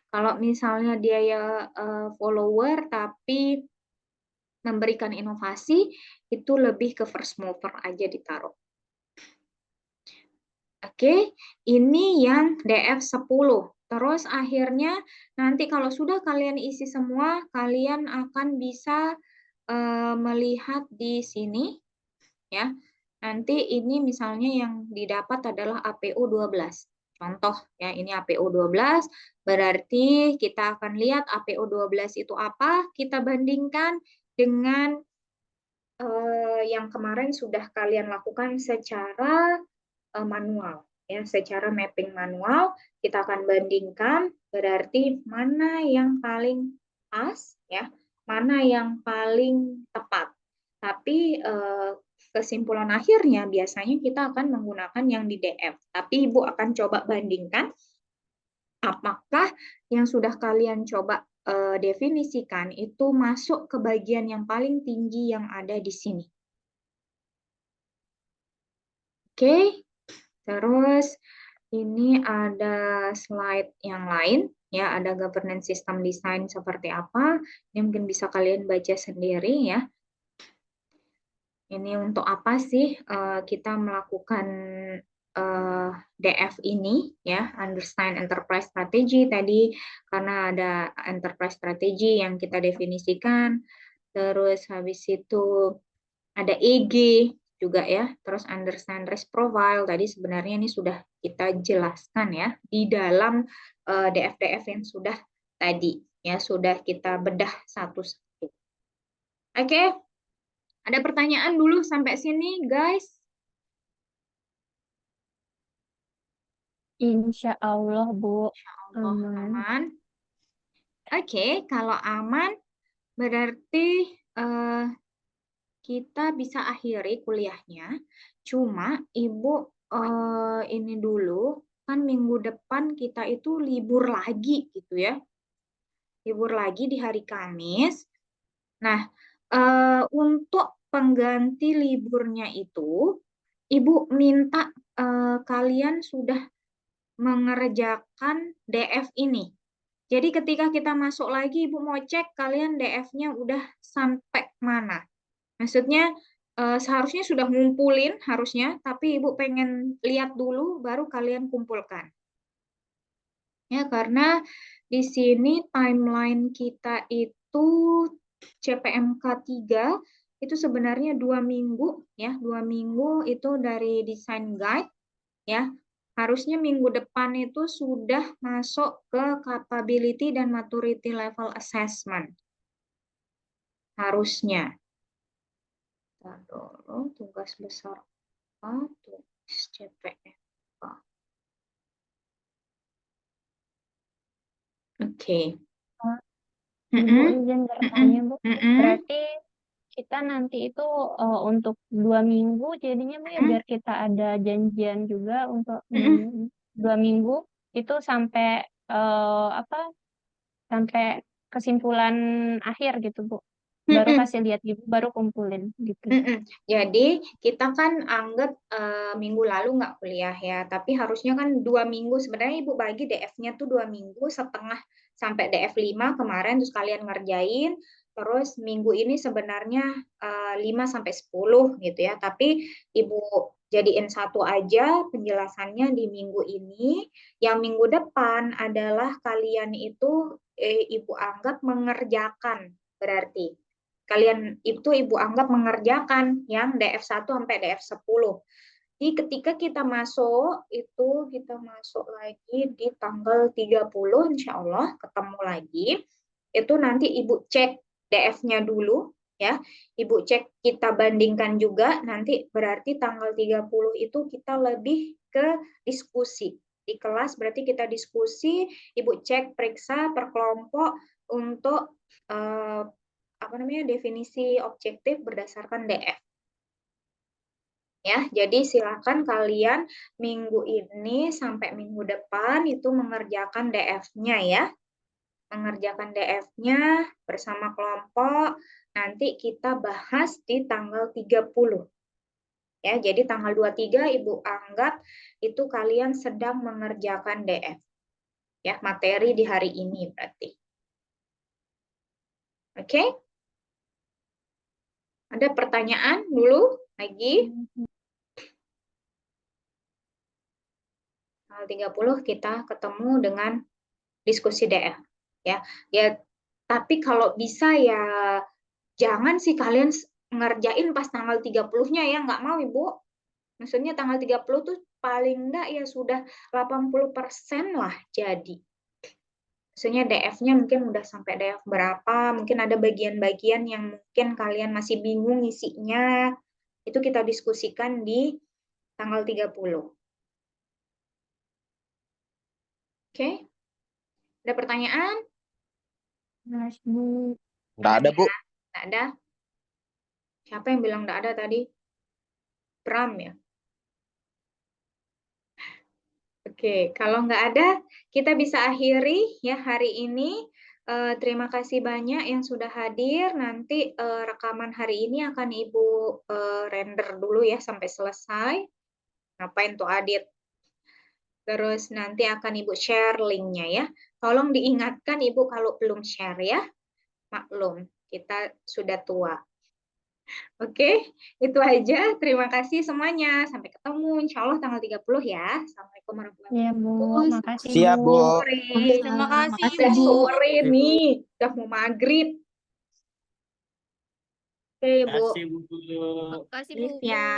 Kalau misalnya dia ya follower tapi memberikan inovasi, itu lebih ke first mover aja ditaruh. Oke, ini yang DF10. Terus akhirnya nanti kalau sudah kalian isi semua, kalian akan bisa melihat di sini ya. Nanti ini misalnya yang didapat adalah APO 12. Contoh ya, ini APO 12, berarti kita akan lihat APO 12 itu apa, kita bandingkan dengan yang kemarin sudah kalian lakukan secara manual ya secara mapping manual. Kita akan bandingkan berarti mana yang paling pas, ya, mana yang paling tepat. Tapi kesimpulan akhirnya biasanya kita akan menggunakan yang di DF. Tapi Ibu akan coba bandingkan apakah yang sudah kalian coba definisikan itu masuk ke bagian yang paling tinggi yang ada di sini. Oke, terus ini ada slide yang lain, ya, ada governance system design seperti apa. Ini mungkin bisa kalian baca sendiri, ya. Ini untuk apa sih kita melakukan DF ini, ya, Understand Enterprise Strategy tadi, karena ada enterprise strategy yang kita definisikan. Terus habis itu ada EG juga, ya. Terus Understand Risk Profile tadi sebenarnya ini sudah kita jelaskan, ya, di dalam DF-DF yang sudah tadi, ya, sudah kita bedah satu-satu. Oke. Ada pertanyaan dulu sampai sini, guys? Insya Allah, Bu. Insya Allah Aman. aman. Oke, kalau aman berarti kita bisa akhiri kuliahnya. Cuma Ibu ini dulu, kan minggu depan kita itu libur lagi gitu, ya. Libur lagi di hari Kamis. Nah, untuk pengganti liburnya itu, Ibu minta kalian sudah mengerjakan DF ini. Jadi ketika kita masuk lagi, Ibu mau cek kalian DF-nya udah sampai mana. Maksudnya seharusnya sudah ngumpulin harusnya, tapi Ibu pengen lihat dulu baru kalian kumpulkan. Ya, karena di sini timeline kita itu CPMK 3 itu sebenarnya 2 minggu, ya, 2 minggu itu dari design guide, ya. Harusnya minggu depan itu sudah masuk ke capability dan maturity level assessment. Harusnya. Kita dulu tugas besar apa? Tugas CPMK. Oke. Ibu izin bertanya, Bu. Berarti kita nanti itu untuk 2 minggu jadinya, Bu, ya, biar kita ada janjian juga untuk 2 minggu itu sampai sampai kesimpulan akhir gitu, Bu. Baru kasih lihat Ibu, baru kumpulin gitu. Jadi kita kan anggap minggu lalu nggak kuliah, ya, tapi harusnya kan 2 minggu. Sebenarnya Ibu bagi DF-nya tuh 2 minggu setengah sampai DF 5 kemarin, terus kalian ngerjain. Terus minggu ini sebenarnya 5 sampai 10 gitu, ya. Tapi Ibu jadiin satu aja penjelasannya di minggu ini. Yang minggu depan adalah kalian itu Ibu anggap mengerjakan, berarti. Kalian itu Ibu anggap mengerjakan yang DF1 sampai DF10. Jadi ketika kita masuk, itu kita masuk lagi di tanggal 30, insya Allah ketemu lagi. Itu nanti Ibu cek DF-nya dulu, ya. Ibu cek, kita bandingkan juga, nanti berarti tanggal 30 itu kita lebih ke diskusi. Di kelas berarti kita diskusi, Ibu cek, periksa per kelompok untuk definisi objektif berdasarkan DF. Ya, jadi silakan kalian minggu ini sampai minggu depan itu mengerjakan DF-nya, ya. Mengerjakan DF-nya bersama kelompok, nanti kita bahas di tanggal 30. Ya, jadi tanggal 23 Ibu anggap itu kalian sedang mengerjakan DF. Ya, materi di hari ini berarti. Oke? Ada pertanyaan dulu lagi? Tanggal 30 kita ketemu dengan diskusi DF, ya. Ya, tapi kalau bisa ya jangan sih kalian ngerjain pas tanggal 30-nya, ya, nggak mau Ibu. Maksudnya tanggal 30 tuh paling enggak ya sudah 80% lah jadi. Maksudnya DF-nya mungkin udah sampai DF berapa, mungkin ada bagian-bagian yang mungkin kalian masih bingung isinya, itu kita diskusikan di tanggal 30. Oke. Ada pertanyaan? Mas, Bu. Nggak ada, Bu. Nggak ada? Siapa yang bilang nggak ada tadi? Pram ya? Oke, kalau nggak ada, kita bisa akhiri ya hari ini. Terima kasih banyak yang sudah hadir. Nanti rekaman hari ini akan Ibu render dulu ya sampai selesai. Ngapain tuh Adit? Terus nanti akan Ibu share linknya ya. Tolong diingatkan Ibu kalau belum share ya. Maklum, kita sudah tua. Oke, itu aja. Terima kasih semuanya. Sampai ketemu insya Allah tanggal 30 ya. Assalamualaikum warahmatullahi Ya, Bu. wabarakatuh. Makasih, Siap, Bu. Sore. Terima kasih, Udah Bu. sore nih. Udah mau maghrib. Oke, Bu. Kasih Bu. Makasih, Live Bu. ya.